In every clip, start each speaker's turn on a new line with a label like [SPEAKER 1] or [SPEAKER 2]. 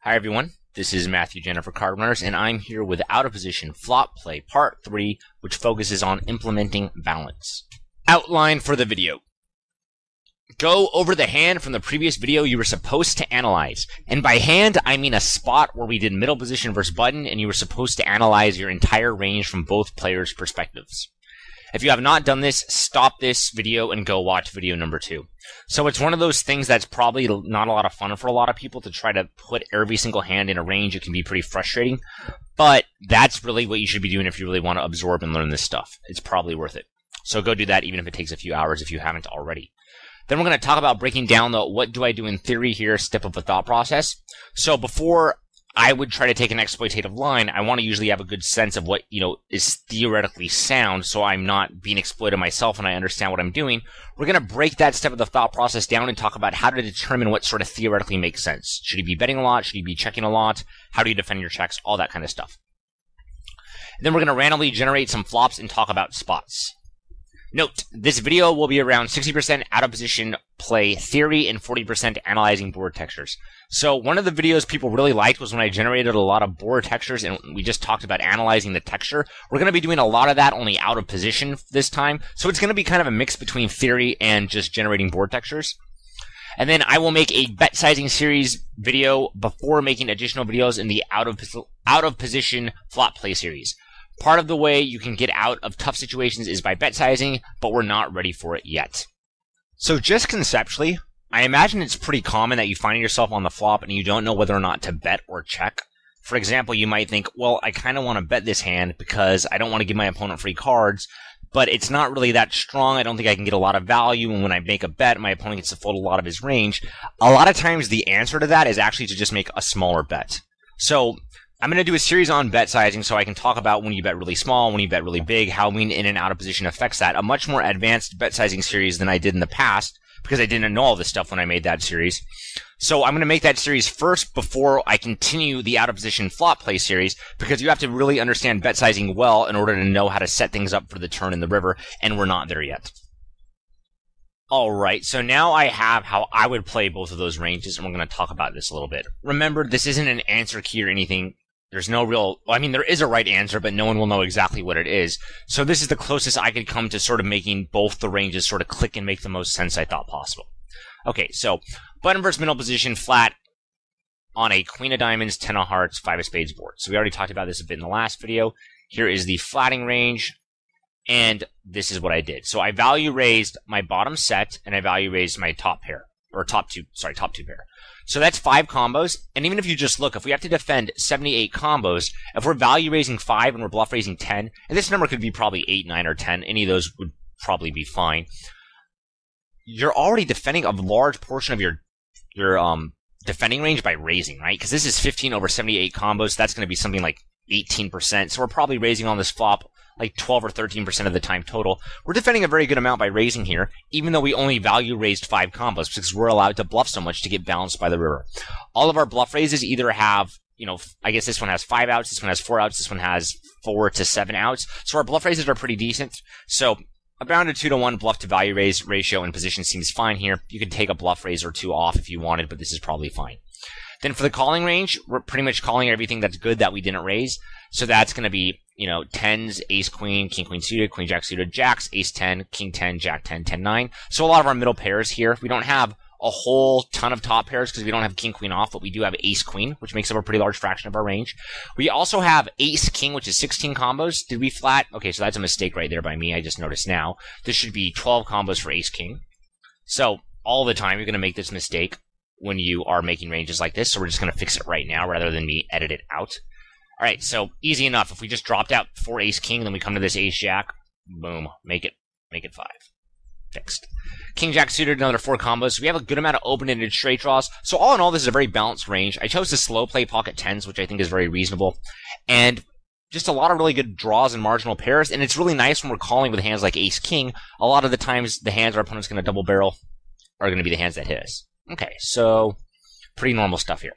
[SPEAKER 1] Hi everyone, this is Matthew Jennifer Card Runners, and I'm here with Out of Position FlopPlay Part 3, which focuses on implementing balance. Outline for the video. Go over the hand from the previous video you were supposed to analyze. And by hand, I mean a spot where we did middle position versus button, and you were supposed to analyze your entire range from both players' perspectives. If you have not done this, stop this video and go watch video number 2. So it's one of those things that's probably not a lot of fun for a lot of people to try to put every single hand in a range. It can be pretty frustrating, but that's really what you should be doing if you really want to absorb and learn this stuff. It's probably worth it. So go do that even if it takes a few hours if you haven't already. Then we're going to talk about breaking down the what do I do in theory here step of a thought process. So before I would try to take an exploitative line, I want to usually have a good sense of what, is theoretically sound, so I'm not being exploited myself and I understand what I'm doing. We're going to break that step of the thought process down and talk about how to determine what sort of theoretically makes sense. Should you be betting a lot? Should you be checking a lot? How do you defend your checks? All that kind of stuff. And then we're going to randomly generate some flops and talk about spots. Note, this video will be around 60% out of position play theory and 40% analyzing board textures. So one of the videos people really liked was when I generated a lot of board textures and we just talked about analyzing the texture. We're going to be doing a lot of that only out of position this time. So it's going to be kind of a mix between theory and just generating board textures. And then I will make a bet sizing series video before making additional videos in the out of position flop play series. Part of the way you can get out of tough situations is by bet sizing, but we're not ready for it yet. So just conceptually, I imagine it's pretty common that you find yourself on the flop and you don't know whether or not to bet or check. For example, you might think, well, I kind of want to bet this hand because I don't want to give my opponent free cards, but it's not really that strong. I don't think I can get a lot of value, and when I make a bet, my opponent gets to fold a lot of his range. A lot of times the answer to that is actually to just make a smaller bet. So I'm going to do a series on bet sizing so I can talk about when you bet really small, when you bet really big, how being in and out of position affects that. A much more advanced bet sizing series than I did in the past because I didn't know all this stuff when I made that series. So I'm going to make that series first before I continue the out of position flop play series because you have to really understand bet sizing well in order to know how to set things up for the turn in the river, and we're not there yet. Alright, so now I have how I would play both of those ranges, and we're going to talk about this a little bit. Remember, this isn't an answer key or anything. There's no real, there is a right answer, but no one will know exactly what it is. So this is the closest I could come to sort of making both the ranges sort of click and make the most sense I thought possible. Okay, so button versus middle position flat on a queen of diamonds, 10 of hearts, 5 of spades board. So we already talked about this a bit in the last video. Here is the flatting range, and this is what I did. So I value raised my bottom set, and I value raised my top pair, or top two pair. So that's 5 combos, and even if you just look, if we have to defend 78 combos, if we're value raising 5 and we're bluff raising 10, and this number could be probably 8, 9, or 10, any of those would probably be fine. You're already defending a large portion of your defending range by raising, right? Because this is 15 over 78 combos, so that's going to be something like 18%, so we're probably raising on this flop like 12 or 13% of the time total. We're defending a very good amount by raising here, even though we only value raised 5 combos, because we're allowed to bluff so much to get balanced by the river. All of our bluff raises either have, I guess this one has 5 outs, this one has 4 outs, this one has 4 to 7 outs. So our bluff raises are pretty decent. So around a 2-to-1 bluff to value raise ratio and position seems fine here. You could take a bluff raise or 2 off if you wanted, but this is probably fine. Then for the calling range, we're pretty much calling everything that's good that we didn't raise. So that's going to be, 10s, ace, queen, king, queen suited, queen, jack suited, jacks, ace 10, king 10, jack 10, 10, 9. So a lot of our middle pairs here, we don't have a whole ton of top pairs because we don't have king, queen off, but we do have ace, queen, which makes up a pretty large fraction of our range. We also have ace, king, which is 16 combos. Did we flat? Okay, so that's a mistake right there by me. I just noticed now. This should be 12 combos for ace, king. So all the time you're going to make this mistake when you are making ranges like this, so we're just going to fix it right now rather than me edit it out. Alright, so easy enough. If we just dropped out 4 ace king, then we come to this ace jack, boom, make it 5. Fixed. King jack suited, another 4 combos. So we have a good amount of open-ended straight draws. So all in all, this is a very balanced range. I chose to slow play pocket 10s, which I think is very reasonable. And just a lot of really good draws and marginal pairs, and it's really nice when we're calling with hands like ace king. A lot of the times, the hands our opponent's going to double barrel are going to be the hands that hit us. Okay, so pretty normal stuff here.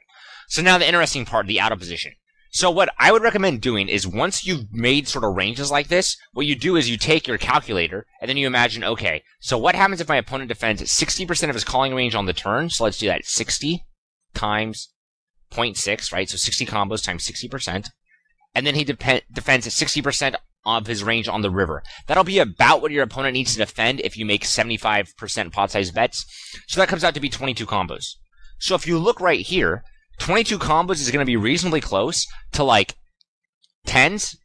[SPEAKER 1] So now the interesting part, the out of position. So what I would recommend doing is once you've made sort of ranges like this, what you do is you take your calculator and then you imagine, okay, so what happens if my opponent defends 60% of his calling range on the turn? So let's do that. 60 times 0.6, right? So 60 combos times 60%. And then he defends 60% of his range on the river. That'll be about what your opponent needs to defend if you make 75% pot size bets. So that comes out to be 22 combos. So if you look right here, 22 combos is going to be reasonably close to like tens,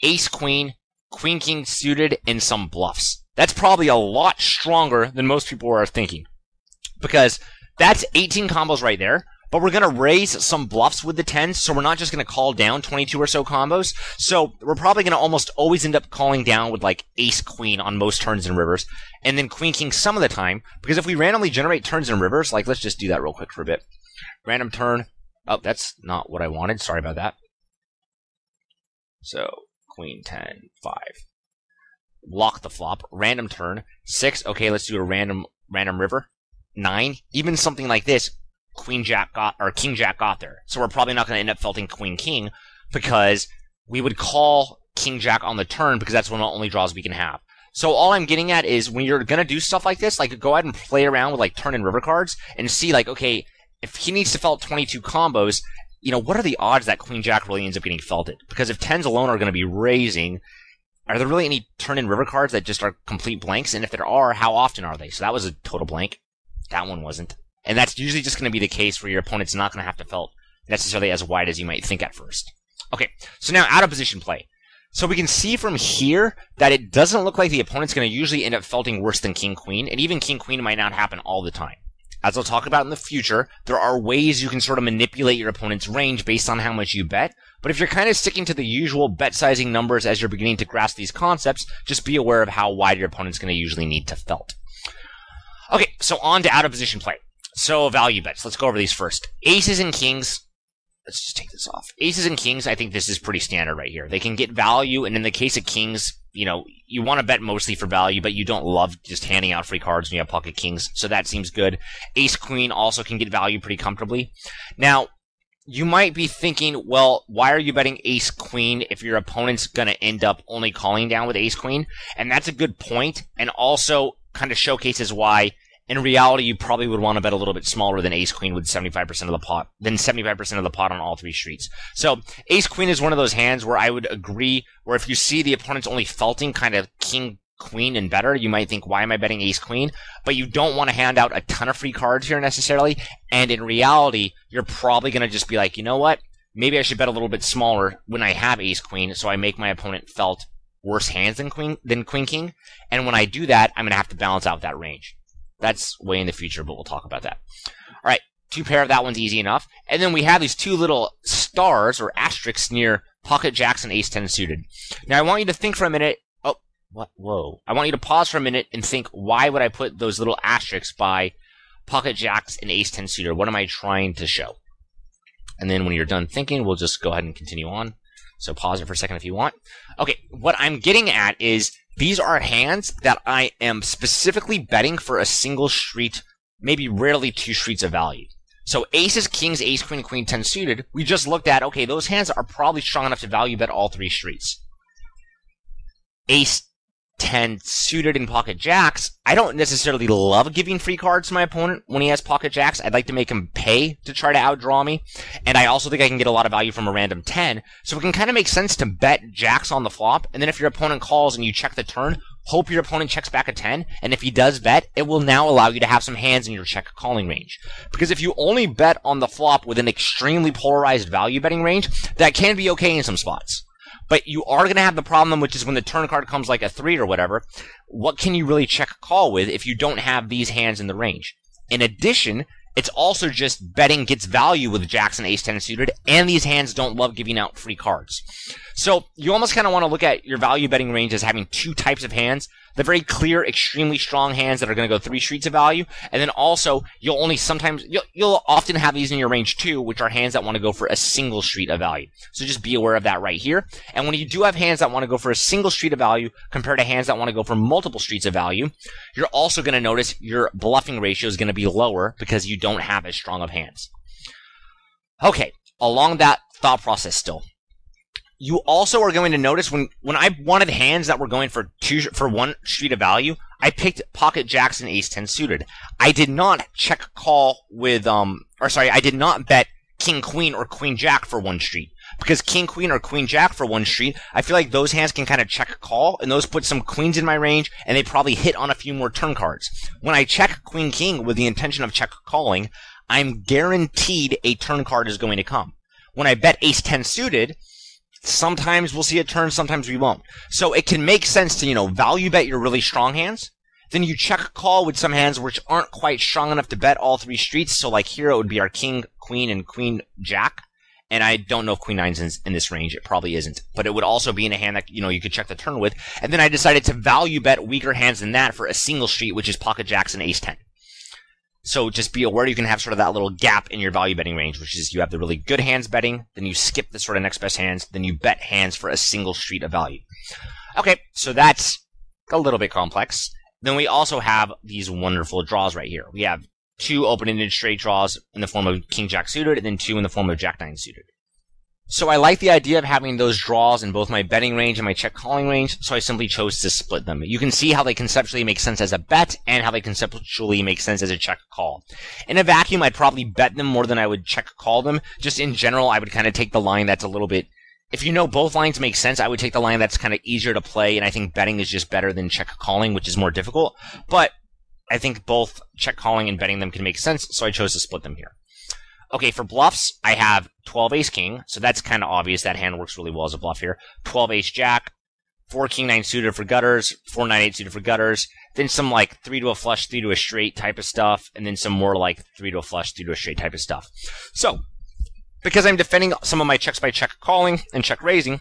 [SPEAKER 1] ace, queen, queen, king suited, and some bluffs. That's probably a lot stronger than most people are thinking. Because that's 18 combos right there. But we're going to raise some bluffs with the 10s, so we're not just going to call down 22 or so combos. So we're probably going to almost always end up calling down with like ace, queen on most turns and rivers, and then queen, king some of the time. Because if we randomly generate turns and rivers, like let's just do that real quick for a bit. Random turn. Oh, that's not what I wanted. Sorry about that. So queen, 10, 5. Lock the flop. Random turn. 6. Okay, let's do a random river. 9. Even something like this. Queen Jack got, or King Jack got there. So we're probably not going to end up felting Queen King because we would call King Jack on the turn because that's one of the only draws we can have. So all I'm getting at is when you're going to do stuff like this, like go ahead and play around with like turn and river cards and see like, okay, if he needs to felt 22 combos, you know, what are the odds that Queen Jack really ends up getting felted? Because if 10s alone are going to be raising, are there really any turn and river cards that just are complete blanks? And if there are, how often are they? So that was a total blank. That one wasn't. And that's usually just going to be the case where your opponent's not going to have to felt necessarily as wide as you might think at first. Okay, so now out of position play. So we can see from here that it doesn't look like the opponent's going to usually end up felting worse than King Queen, and even King Queen might not happen all the time. As I'll talk about in the future, there are ways you can sort of manipulate your opponent's range based on how much you bet, but if you're kind of sticking to the usual bet sizing numbers as you're beginning to grasp these concepts, just be aware of how wide your opponent's going to usually need to felt. Okay, so on to out of position play. So value bets. Let's go over these first. Aces and kings. Let's just take this off. Aces and kings, I think this is pretty standard right here. They can get value, and in the case of kings, you know, you want to bet mostly for value, but you don't love just handing out free cards when you have pocket kings, so that seems good. Ace queen also can get value pretty comfortably. Now, you might be thinking, well, why are you betting ace queen if your opponent's going to end up only calling down with ace queen? And that's a good point, and also kind of showcases why in reality, you probably would want to bet a little bit smaller than ace queen with 75% of the pot, than 75% of the pot on all three streets. So ace queen is one of those hands where I would agree, where if you see the opponent's only felting kind of king queen and better, you might think, why am I betting ace queen? But you don't want to hand out a ton of free cards here necessarily. And in reality, you're probably going to just be like, you know what? Maybe I should bet a little bit smaller when I have ace queen, so I make my opponent felt worse hands than queen king. And when I do that, I'm going to have to balance out that range. That's way in the future, but we'll talk about that. All right, two pair of that one's easy enough. And then we have these two little stars or asterisks near pocket jacks and ace 10 suited. Now I want you to think for a minute. Oh, what? Whoa. I want you to pause for a minute and think, why would I put those little asterisks by pocket jacks and ace 10 suited? What am I trying to show? And then when you're done thinking, we'll just go ahead and continue on. So pause it for a second if you want. Okay, what I'm getting at is these are hands that I am specifically betting for a single street, maybe rarely two streets of value. So aces, kings, ace, queen, queen 10 suited, we just looked at, okay, those hands are probably strong enough to value bet all three streets. Ace 10 suited in pocket jacks, I don't necessarily love giving free cards to my opponent when he has pocket jacks. I'd like to make him pay to try to outdraw me. And I also think I can get a lot of value from a random 10. So it can kind of make sense to bet jacks on the flop. And then if your opponent calls and you check the turn, hope your opponent checks back a 10. And if he does bet, it will now allow you to have some hands in your check calling range. Because if you only bet on the flop with an extremely polarized value betting range, that can be okay in some spots. But you are going to have the problem, which is when the turn card comes like a 3 or whatever, what can you really check call with if you don't have these hands in the range? In addition, it's also just betting gets value with jacks and ace 10 suited, and these hands don't love giving out free cards. So you almost kind of want to look at your value betting range as having two types of hands. The very clear, extremely strong hands that are going to go 3 streets of value, and then also you'll often have these in your range too, which are hands that want to go for a single street of value. So just be aware of that right here. And when you do have hands that want to go for a single street of value compared to hands that want to go for multiple streets of value, you're also going to notice your bluffing ratio is going to be lower because you don't have as strong of hands. Okay, along that thought process still. You also are going to notice when I wanted hands that were going for 1 street of value, I picked pocket jacks and ace 10 suited. I did not check call with I did not bet king, queen, or queen, jack for one street. Because king, queen, or queen, jack for one street, I feel like those hands can kind of check call, and those put some queens in my range, and they probably hit on a few more turn cards. When I check queen, king with the intention of check calling, I'm guaranteed a turn card is going to come. When I bet ace 10 suited, sometimes we'll see a turn, sometimes we won't. So it can make sense to, value bet your really strong hands. Then you check call with some hands which aren't quite strong enough to bet all three streets. So like here it would be our king, queen, and queen, jack. And I don't know if queen nine's in this range. It probably isn't. But it would also be in a hand that, you could check the turn with. And then I decided to value bet weaker hands than that for a single street, which is pocket jacks and ace 10. So just be aware you can have sort of that little gap in your value betting range, which is you have the really good hands betting, then you skip the sort of next best hands, then you bet hands for a single street of value. Okay, so that's a little bit complex. Then we also have these wonderful draws right here. We have 2 open-ended straight draws in the form of king jack suited, and then 2 in the form of jack 9 suited. So I like the idea of having those draws in both my betting range and my check calling range, so I simply chose to split them. You can see how they conceptually make sense as a bet and how they conceptually make sense as a check call. In a vacuum, I'd probably bet them more than I would check call them. Just in general, I would kind of take the line that's a little bit... If both lines make sense, I would take the line that's kind of easier to play, and I think betting is just better than check calling, which is more difficult. But I think both check calling and betting them can make sense, so I chose to split them here. Okay, for bluffs, I have 12 ace king, so that's kind of obvious. That hand works really well as a bluff here. 12 ace jack, 4 king 9 suited for gutters, 4 9 8 suited for gutters, then some like 3 to a flush, 3 to a straight type of stuff, and then some more like 3 to a flush, 3 to a straight type of stuff. So, because I'm defending some of my checks by check calling and check raising,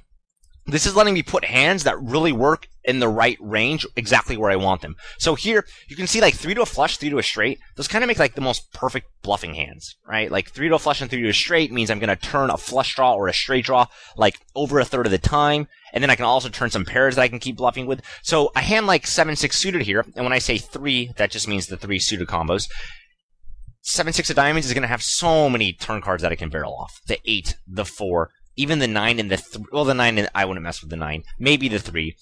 [SPEAKER 1] this is letting me put hands that really work in the right range, exactly where I want them. So here, you can see like 3 to a flush, 3 to a straight. Those kind of make like the most perfect bluffing hands, right? Like 3 to a flush and 3 to a straight means I'm going to turn a flush draw or a straight draw like over a third of the time. And then I can also turn some pairs that I can keep bluffing with. So a hand like 7-6 suited here, and when I say 3, that just means the 3 suited combos. 7-6 of diamonds is going to have so many turn cards that I can barrel off. The 8, the 4, even the 9 and the 3. Well, the 9, I wouldn't mess with the 9. Maybe the 3.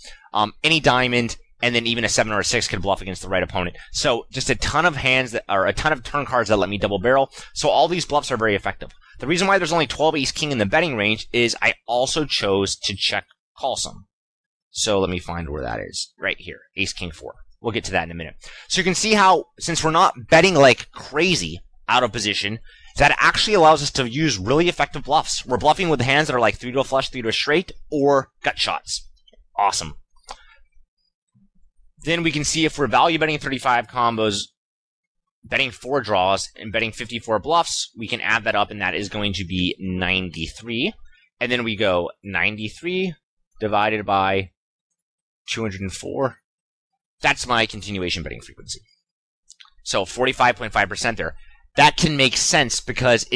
[SPEAKER 1] Any diamond, and then even a 7 or a 6 could bluff against the right opponent. So just a ton of hands that are a ton of turn cards that let me double barrel. So all these bluffs are very effective. The reason why there's only 12 ace king in the betting range is I also chose to check call some. So let me find where that is. Right here. Ace king 4. We'll get to that in a minute. So you can see how, since we're not betting like crazy out of position, that actually allows us to use really effective bluffs. We're bluffing with hands that are like 3 to a flush, 3 to a straight, or gut shots. Awesome. Then we can see if we're value betting 35 combos, betting 4 draws, and betting 54 bluffs, we can add that up, and that is going to be 93. And then we go 93 divided by 204. That's my continuation betting frequency. So 45.5% there. That can make sense because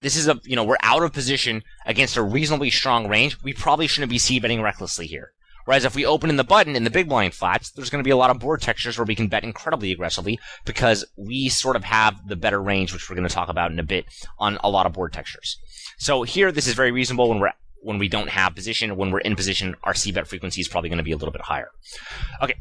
[SPEAKER 1] we're out of position against a reasonably strong range. We probably shouldn't be c-betting recklessly here. Whereas if we open in the button in the big blind flats, there's going to be a lot of board textures where we can bet incredibly aggressively because we sort of have the better range, which we're going to talk about in a bit, on a lot of board textures. So here, this is very reasonable when we don't have position. When we're in position, our c-bet frequency is probably going to be a little bit higher. Okay.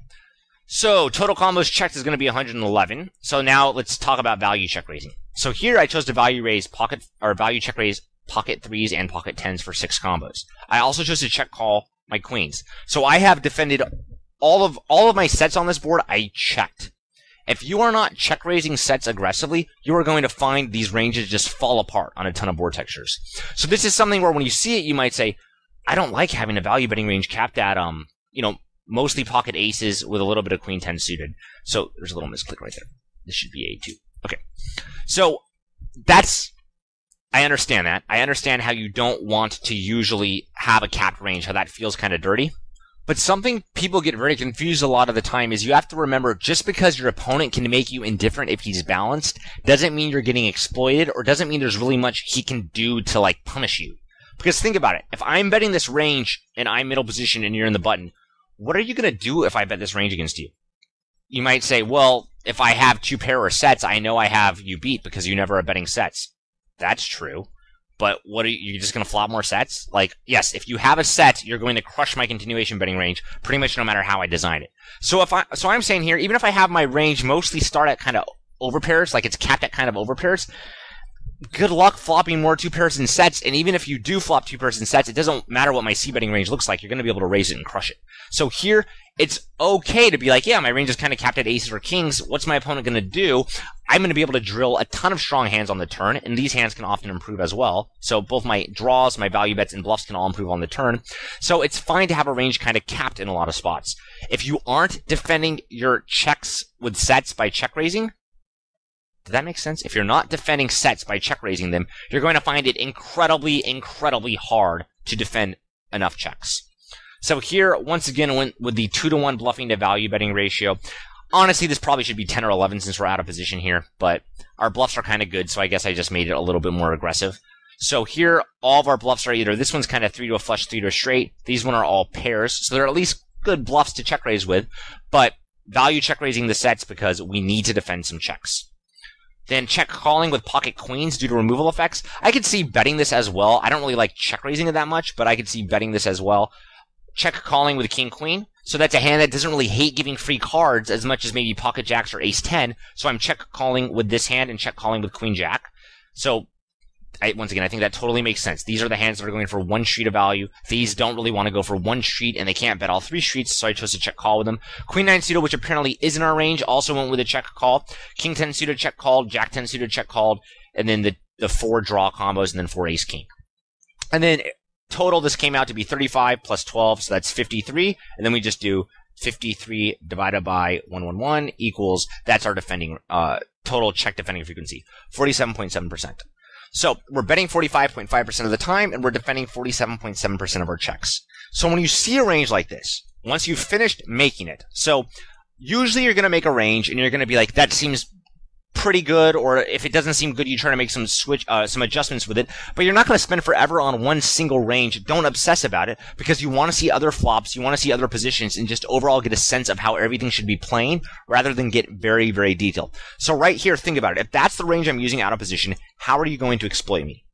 [SPEAKER 1] So total combos checked is going to be 111. So now let's talk about value check raising. So here I chose to value check raise pocket 3s and pocket 10s for 6 combos. I also chose to check call my queens. So I have defended all of my sets on this board. I checked. If you are not check raising sets aggressively, you are going to find these ranges just fall apart on a ton of board textures. So this is something where when you see it, you might say, I don't like having a value betting range capped at mostly pocket aces with a little bit of queen 10 suited. So there's a little misclick right there. This should be A2. Okay. So I understand that. I understand how you don't want to usually have a capped range, how that feels kind of dirty. But something people get very confused a lot of the time is you have to remember just because your opponent can make you indifferent if he's balanced doesn't mean you're getting exploited or doesn't mean there's really much he can do to like punish you. Because think about it. If I'm betting this range and I'm middle position and you're in the button, what are you going to do if I bet this range against you? You might say, well, if I have 2 pair or sets, I know I have you beat because you never are betting sets. That's true. But what are you just going to flop more sets? Like, yes, if you have a set, you're going to crush my continuation betting range pretty much no matter how I design it. So I'm saying here, even if I have my range mostly start at kind of overpairs, like it's capped at kind of overpairs, good luck flopping more two-person sets, and even if you do flop two-person sets, it doesn't matter what my c-betting range looks like, you're going to be able to raise it and crush it. So here, it's okay to be like, yeah, my range is kind of capped at aces or kings, what's my opponent going to do? I'm going to be able to drill a ton of strong hands on the turn, and these hands can often improve as well. So both my draws, my value bets, and bluffs can all improve on the turn. So it's fine to have a range kind of capped in a lot of spots. If you aren't defending your checks with sets by check raising, does that make sense? If you're not defending sets by check raising them, you're going to find it incredibly, incredibly hard to defend enough checks. So here, once again, with the 2-to-1 bluffing to value betting ratio, honestly, this probably should be 10 or 11 since we're out of position here, but our bluffs are kind of good, so I guess I just made it a little bit more aggressive. So here, all of our bluffs are either, this one's kind of 3 to a flush, 3 to a straight, these one are all pairs, so they're at least good bluffs to check raise with, but value check raising the sets because we need to defend some checks. Then check calling with pocket queens due to removal effects. I could see betting this as well. I don't really like check raising it that much, but I could see betting this as well. Check calling with king queen. So that's a hand that doesn't really hate giving free cards as much as maybe pocket jacks or ace 10. So I'm check calling with this hand and check calling with queen jack. So once again, I think that totally makes sense. These are the hands that are going for one street of value. These don't really want to go for one street, and they can't bet all three streets, so I chose to check call with them. Queen 9 suited, which apparently is in our range, also went with a check call. King 10 suited, check called. Jack 10 suited, check called. And then the 4 draw combos, and then 4 ace king. And then total, this came out to be 35 plus 12, so that's 53. And then we just do 53 divided by 111 equals, that's our defending, total check defending frequency, 47.7%. So we're betting 45.5% of the time, and we're defending 47.7% of our checks. So when you see a range like this, once you've finished making it, so usually you're going to make a range, and you're going to be like, that seems pretty good, or if it doesn't seem good, you try to make some some adjustments with it, but you're not going to spend forever on one single range. Don't obsess about it, because you want to see other flops, you want to see other positions, and just overall get a sense of how everything should be playing, rather than get very, very detailed. So right here, think about it. If that's the range I'm using out of position, how are you going to exploit me?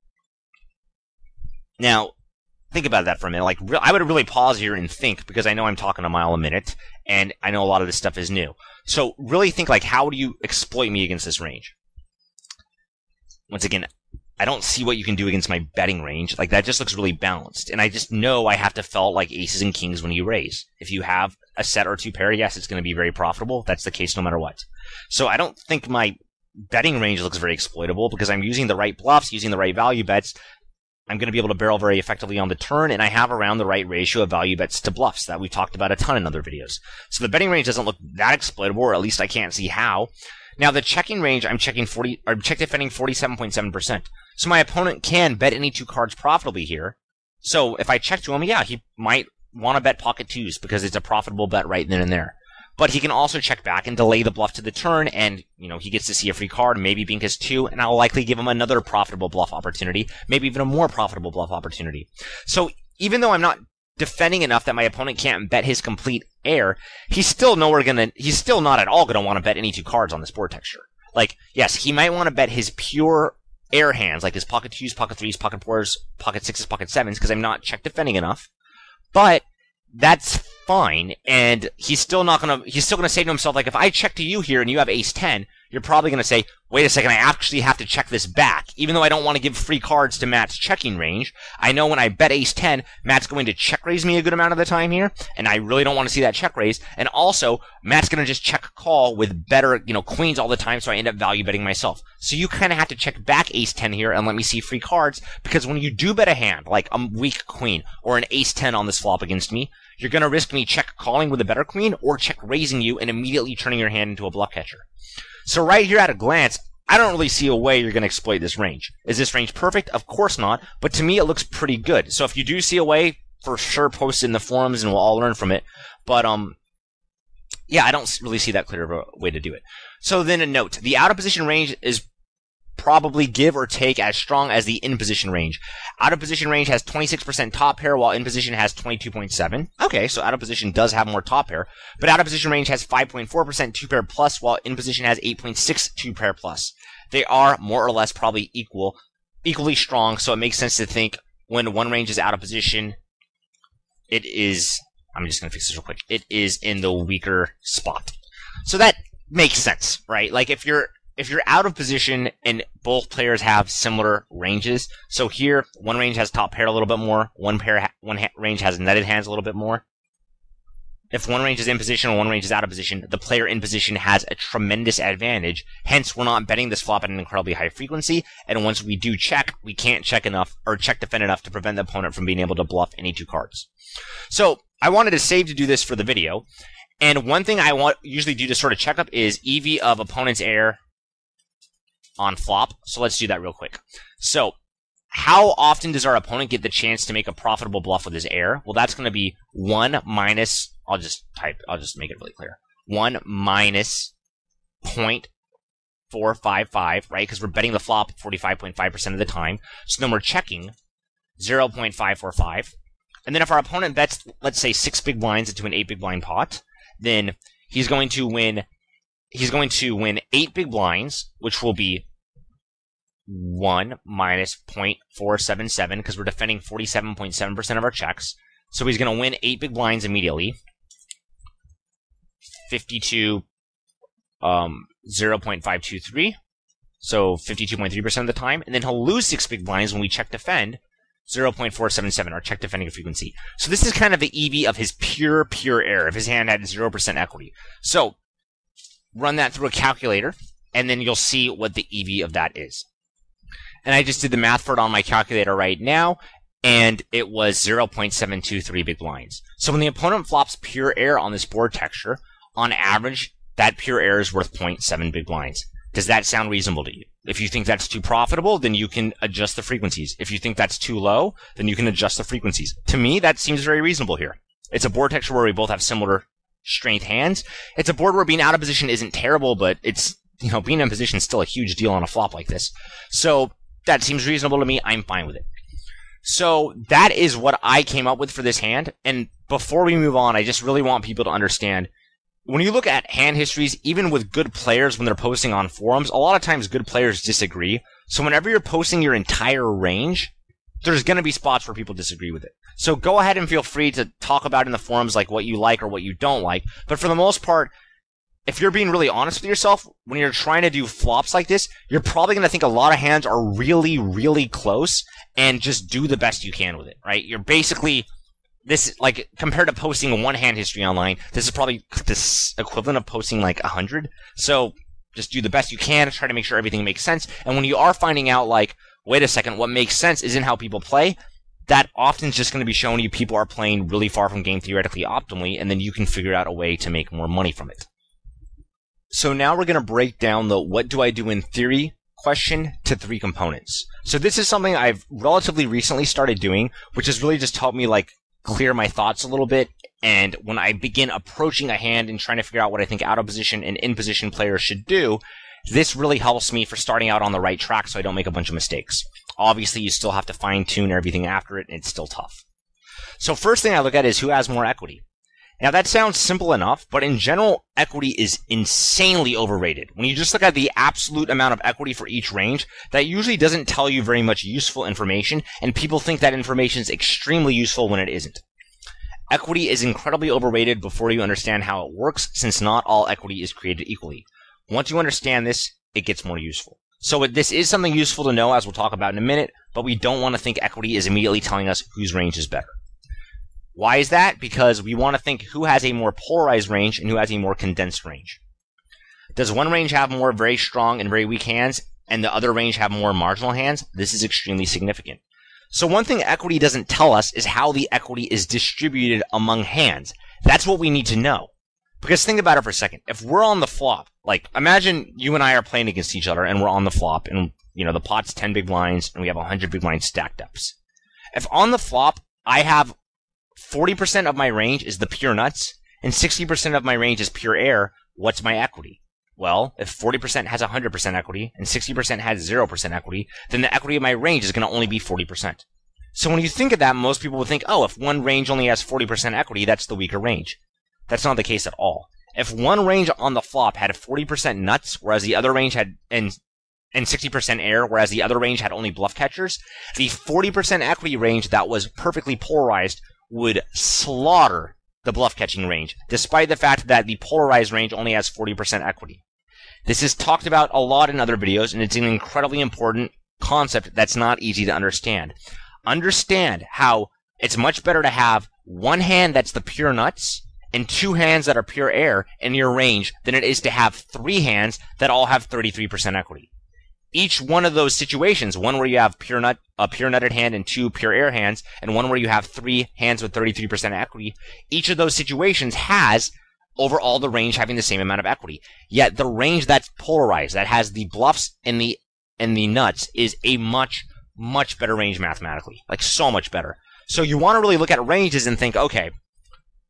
[SPEAKER 1] Now, think about that for a minute. Like, I would really pause here and think, because I know I'm talking a mile a minute, and I know a lot of this stuff is new. So really think, like, how do you exploit me against this range? Once again, I don't see what you can do against my betting range. Like, that just looks really balanced. And I just know I have to felt like aces and kings when you raise. If you have a set or two pair, yes, it's going to be very profitable. That's the case no matter what. So I don't think my betting range looks very exploitable, because I'm using the right bluffs, using the right value bets. I'm going to be able to barrel very effectively on the turn, and I have around the right ratio of value bets to bluffs that we've talked about a ton in other videos. So the betting range doesn't look that exploitable, or at least I can't see how. Now the checking range, I'm check defending 47.7%. So my opponent can bet any two cards profitably here. So if I check to him, yeah, he might want to bet pocket twos because it's a profitable bet right then and there. But he can also check back and delay the bluff to the turn, and, you know, he gets to see a free card, maybe being his 2, and I'll likely give him another profitable bluff opportunity, maybe even a more profitable bluff opportunity. So even though I'm not defending enough that my opponent can't bet his complete air, he's still not at all gonna want to bet any two cards on this board texture. Like, yes, he might want to bet his pure air hands, like his pocket 2s, pocket 3s, pocket 4s, pocket 6s, pocket 7s, because I'm not check defending enough. But that's fine, and he's still gonna say to himself, like, if I check to you here and you have ace 10, you're probably gonna say, wait a second, I actually have to check this back. Even though I don't want to give free cards to Matt's checking range, I know when I bet ace 10, Matt's going to check raise me a good amount of the time here, and I really don't want to see that check raise. And also, Matt's gonna just check call with better, queens all the time, so I end up value betting myself. So you kind of have to check back ace 10 here and let me see free cards, because when you do bet a hand, like a weak queen, or an ace 10 on this flop against me, you're going to risk me check calling with a better queen, or check raising you and immediately turning your hand into a bluff catcher. So right here at a glance, I don't really see a way you're going to exploit this range. Is this range perfect? Of course not, but to me it looks pretty good. So if you do see a way, for sure post it in the forums and we'll all learn from it. But yeah, I don't really see that clear of a way to do it. So then a note, the out of position range is probably give or take as strong as the in position range. Out of position range has 26% top pair, while in position has 22.7. Okay, so out of position does have more top pair, but out of position range has 5.4% two pair plus, while in position has 8.6 two pair plus. They are more or less probably equally strong, so it makes sense to think when one range is out of position, it is, I'm just going to fix this real quick, it is in the weaker spot. So that makes sense, right? Like if you're if you're out of position and both players have similar ranges, so here one range has top pair a little bit more, one range has netted hands a little bit more. If one range is in position and one range is out of position, the player in position has a tremendous advantage. Hence, we're not betting this flop at an incredibly high frequency. And once we do check, we can't check enough or check defend enough to prevent the opponent from being able to bluff any two cards. So I wanted to save to do this for the video. And one thing I usually do to sort of check up is EV of opponent's air on flop. So let's do that real quick. So how often does our opponent get the chance to make a profitable bluff with his air? Well, that's going to be 1 minus, I'll just make it really clear. 1 minus 0.455, right? Because we're betting the flop 45.5% of the time. So then we're checking 0.545. And then if our opponent bets, let's say 6 big blinds into an 8 big blind pot, then he's going to win 8 big blinds, which will be 1 minus 0.477, because we're defending 47.7% of our checks. So he's going to win 8 big blinds immediately. 0.523. So 52.3% of the time. And then he'll lose 6 big blinds when we check defend. 0.477, our check defending frequency. So this is kind of the EV of his pure air, if his hand had 0% equity. So run that through a calculator, and then you'll see what the EV of that is. And I just did the math for it on my calculator right now, and it was 0.723 big blinds. So when the opponent flops pure air on this board texture, on average, that pure air is worth 0.7 big blinds. Does that sound reasonable to you? If you think that's too profitable, then you can adjust the frequencies. If you think that's too low, then you can adjust the frequencies. To me, that seems very reasonable here. It's a board texture where we both have similar strength hands. It's a board where being out of position isn't terrible, but it's, being in position is still a huge deal on a flop like this. So that seems reasonable to me. I'm fine with it. So that is what I came up with for this hand. And before we move on, I just really want people to understand, when you look at hand histories, even with good players when they're posting on forums, a lot of times good players disagree. So whenever you're posting your entire range, there's going to be spots where people disagree with it. So go ahead and feel free to talk about in the forums like what you like or what you don't like. But for the most part, if you're being really honest with yourself, when you're trying to do flops like this, you're probably going to think a lot of hands are really, really close and just do the best you can with it, right? You're basically, this, like, compared to posting one hand history online, this is probably this equivalent of posting like 100. So just do the best you can, try to make sure everything makes sense. And when you are finding out, like, wait a second, what makes sense isn't how people play, that often is just going to be showing you people are playing really far from game theoretically optimally, and then you can figure out a way to make more money from it. So now we're going to break down the what do I do in theory question to 3 components. So this is something I've relatively recently started doing, which has really just helped me, like, clear my thoughts a little bit. And when I begin approaching a hand and trying to figure out what I think out of position and in position players should do, this really helps me for starting out on the right track so I don't make a bunch of mistakes. Obviously, you still have to fine tune everything after it, and it's still tough. So first thing I look at is who has more equity. Now that sounds simple enough, but in general, equity is insanely overrated. When you just look at the absolute amount of equity for each range, that usually doesn't tell you very much useful information, and people think that information is extremely useful when it isn't. Equity is incredibly overrated before you understand how it works, since not all equity is created equally. Once you understand this, it gets more useful. So this is something useful to know, as we'll talk about in a minute, but we don't want to think equity is immediately telling us whose range is better. Why is that? Because we want to think who has a more polarized range and who has a more condensed range. Does one range have more very strong and very weak hands, and the other range have more marginal hands? This is extremely significant. So one thing equity doesn't tell us is how the equity is distributed among hands. That's what we need to know. Because think about it for a second. If we're on the flop, like, imagine you and I are playing against each other and we're on the flop, and, the pot's 10 big blinds and we have 100 big blinds stacked up. If on the flop, I have 40% of my range is the pure nuts, and 60% of my range is pure air, what's my equity? Well, if 40% has 100% equity, and 60% has 0% equity, then the equity of my range is going to only be 40%. So when you think of that, most people would think, oh, if one range only has 40% equity, that's the weaker range. That's not the case at all. If one range on the flop had 40% nuts, whereas the other range had, and 60% air, whereas the other range had only bluff catchers, the 40% equity range that was perfectly polarized would slaughter the bluff catching range, despite the fact that the polarized range only has 40% equity. This is talked about a lot in other videos, and it's an incredibly important concept that's not easy to understand. Understand how it's much better to have one hand that's the pure nuts and two hands that are pure air in your range than it is to have three hands that all have 33% equity. Each one of those situations, one where you have a pure nutted hand and two pure air hands, and one where you have three hands with 33% equity, each of those situations has overall the range having the same amount of equity. Yet the range that's polarized, that has the bluffs and the nuts, is a much, much better range mathematically. Like, so much better. So you want to really look at ranges and think, okay,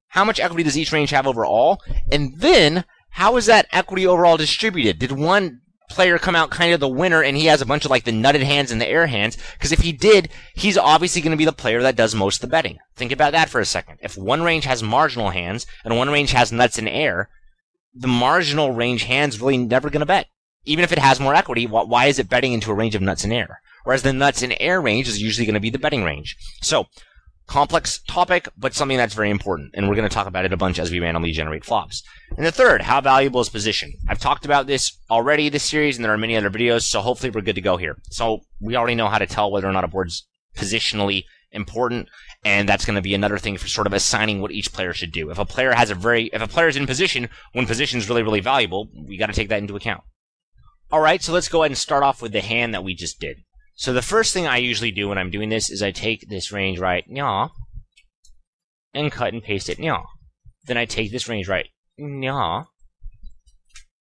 [SPEAKER 1] how much equity does each range have overall? And then, how is that equity overall distributed? Did one player come out kind of the winner and he has a bunch of like the nutted hands and the air hands? Because if he did, he's obviously going to be the player that does most of the betting. Think about that for a second. If one range has marginal hands and one range has nuts and air, the marginal range hand's really never going to bet. Even if it has more equity, why is it betting into a range of nuts and air? Whereas the nuts and air range is usually going to be the betting range. So, complex topic, but something that's very important, and we're going to talk about it a bunch as we randomly generate flops. And the third, how valuable is position? I've talked about this already this series, and there are many other videos, so hopefully we're good to go here. So we already know how to tell whether or not a board's positionally important, and that's going to be another thing for sort of assigning what each player should do. If a player is in position when position is really, really valuable, we got to take that into account. All right, so let's go ahead and start off with the hand that we just did. So the first thing I usually do when I'm doing this is I take this range right, nya, and cut and paste it, nya. Then I take this range right, nya,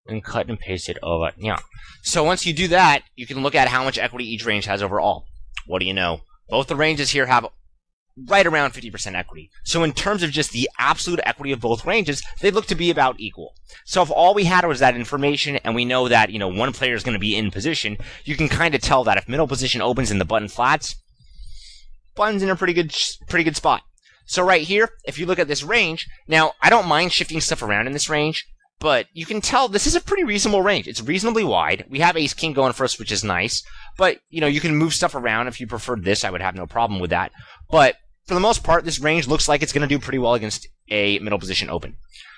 [SPEAKER 1] and cut and paste it over, nya. So once you do that, you can look at how much equity each range has overall. What do you know? Both the ranges here have right around 50% equity. So in terms of just the absolute equity of both ranges, they look to be about equal. So if all we had was that information, and we know that, one player is going to be in position, you can kind of tell that if middle position opens and the button flats, button's in a pretty good spot. So right here, if you look at this range, now I don't mind shifting stuff around in this range, but you can tell this is a pretty reasonable range. It's reasonably wide. We have ace king going first, which is nice, but you can move stuff around. If you preferred this, I would have no problem with that. But for the most part, this range looks like it's going to do pretty well against a middle position open.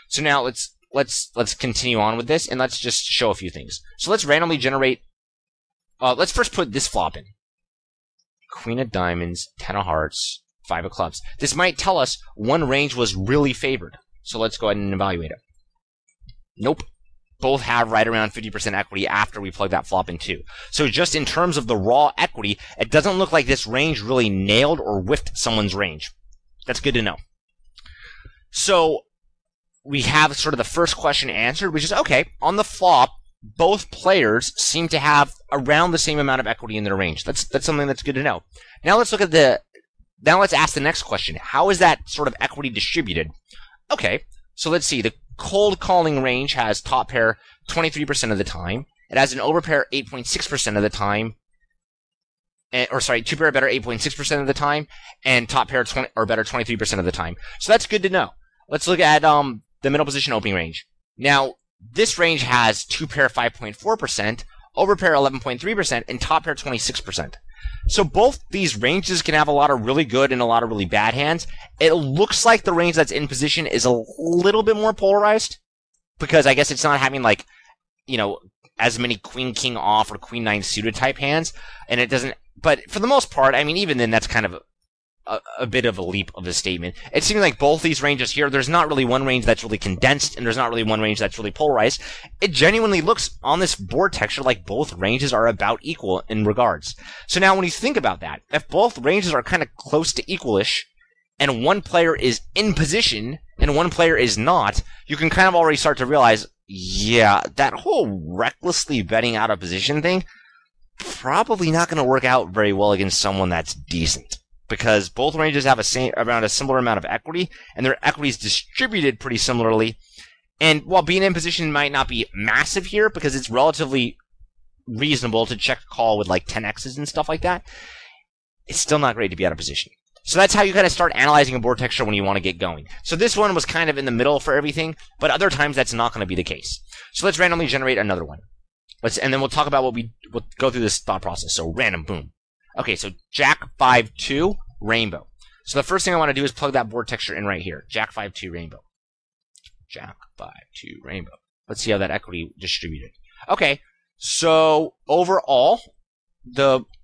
[SPEAKER 1] So now let's continue on with this, and let's just show a few things. So let's randomly generate. Let's first put this flop in. Queen of diamonds, 10 of hearts, 5 of clubs. This might tell us one range was really favored. So let's go ahead and evaluate it. Nope. Both have right around 50% equity after we plug that flop in too. So just in terms of the raw equity, it doesn't look like this range really nailed or whiffed someone's range. That's good to know. So we have sort of the first question answered, which is, okay, on the flop, both players seem to have around the same amount of equity in their range. That's something that's good to know. Now let's look at now let's ask the next question. How is that sort of equity distributed? Okay, so let's see. The cold calling range has top pair 23% of the time. It has an overpair 8.6% of the time. Two pair better 8.6% of the time, and top pair or better 23% of the time. So that's good to know. Let's look at the middle position opening range. Now, this range has two pair 5.4%, overpair 11.3%, and top pair 26%. So both these ranges can have a lot of really good and a lot of really bad hands. It looks like the range that's in position is a little bit more polarized, because I guess it's not having as many queen king off or queen nine suited type hands, and it doesn't. But for the most part, I mean, even then, that's kind of a bit of a leap of a statement. It seems like both these ranges here, there's not really one range that's really condensed, and there's not really one range that's really polarized. It genuinely looks on this board texture like both ranges are about equal in regards. So now when you think about that, if both ranges are kind of close to equalish, and one player is in position and one player is not, you can kind of already start to realize, yeah, that whole recklessly betting out of position thing, probably not going to work out very well against someone that's decent. Because both ranges have around a similar amount of equity, and their equity is distributed pretty similarly. And while being in position might not be massive here, because it's relatively reasonable to check call with like 10x's and stuff like that, it's still not great to be out of position. So that's how you kind of start analyzing a board texture when you want to get going. So this one was kind of in the middle for everything, but other times that's not going to be the case. So let's randomly generate another one. And then we'll talk about we'll go through this thought process. So random, boom. Okay, so Jack 5-2, rainbow. So the first thing I want to do is plug that board texture in right here. Jack 5-2, rainbow. Jack 5-2, rainbow. Let's see how that equity distributed. Okay, so overall,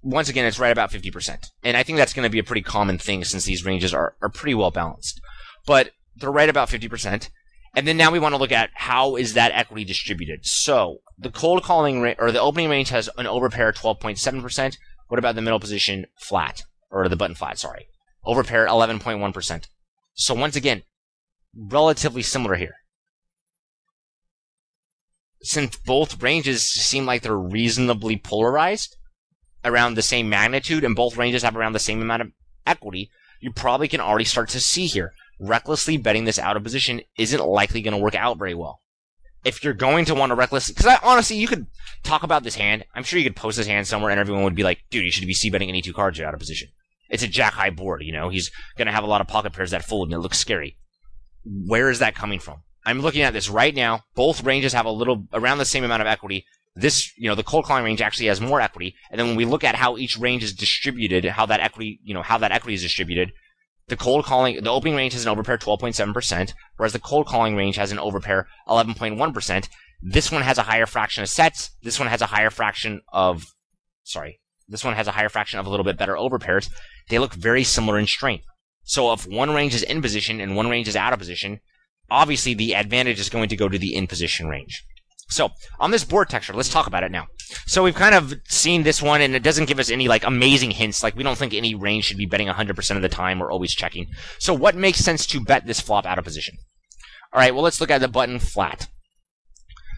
[SPEAKER 1] once again, it's right about 50%. And I think that's going to be a pretty common thing since these ranges are pretty well balanced. But they're right about 50%. And then now we want to look at how is that equity distributed. So the cold calling or the opening range has an overpair 12.7%. What about the middle position flat, or the button flat, sorry. Overpair 11.1%. So once again, relatively similar here. Since both ranges seem like they're reasonably polarized, around the same magnitude, and both ranges have around the same amount of equity, you probably can already start to see here. Recklessly betting this out of position isn't likely going to work out very well. If you're going to want to recklessly, because honestly, you could talk about this hand. I'm sure you could post this hand somewhere and everyone would be like, dude, you should be c-betting any two cards you're out of position. It's a jack-high board, you know? He's going to have a lot of pocket pairs that fold and it looks scary. Where is that coming from? I'm looking at this right now. Both ranges have around the same amount of equity. This, the cold calling range actually has more equity. And then when we look at how each range is distributed, how that equity is distributed, the opening range has an overpair 12.7%, whereas the cold calling range has an overpair 11.1%. This one has a higher fraction of sets. This one has a higher fraction of a little bit better overpairs. They look very similar in strength. So if one range is in position and one range is out of position, obviously the advantage is going to go to the in position range. So on this board texture, let's talk about it now. So we've kind of seen this one, and it doesn't give us any amazing hints. We don't think any range should be betting 100% of the time or always checking. So what makes sense to bet this flop out of position? All right, well, let's look at the button flat.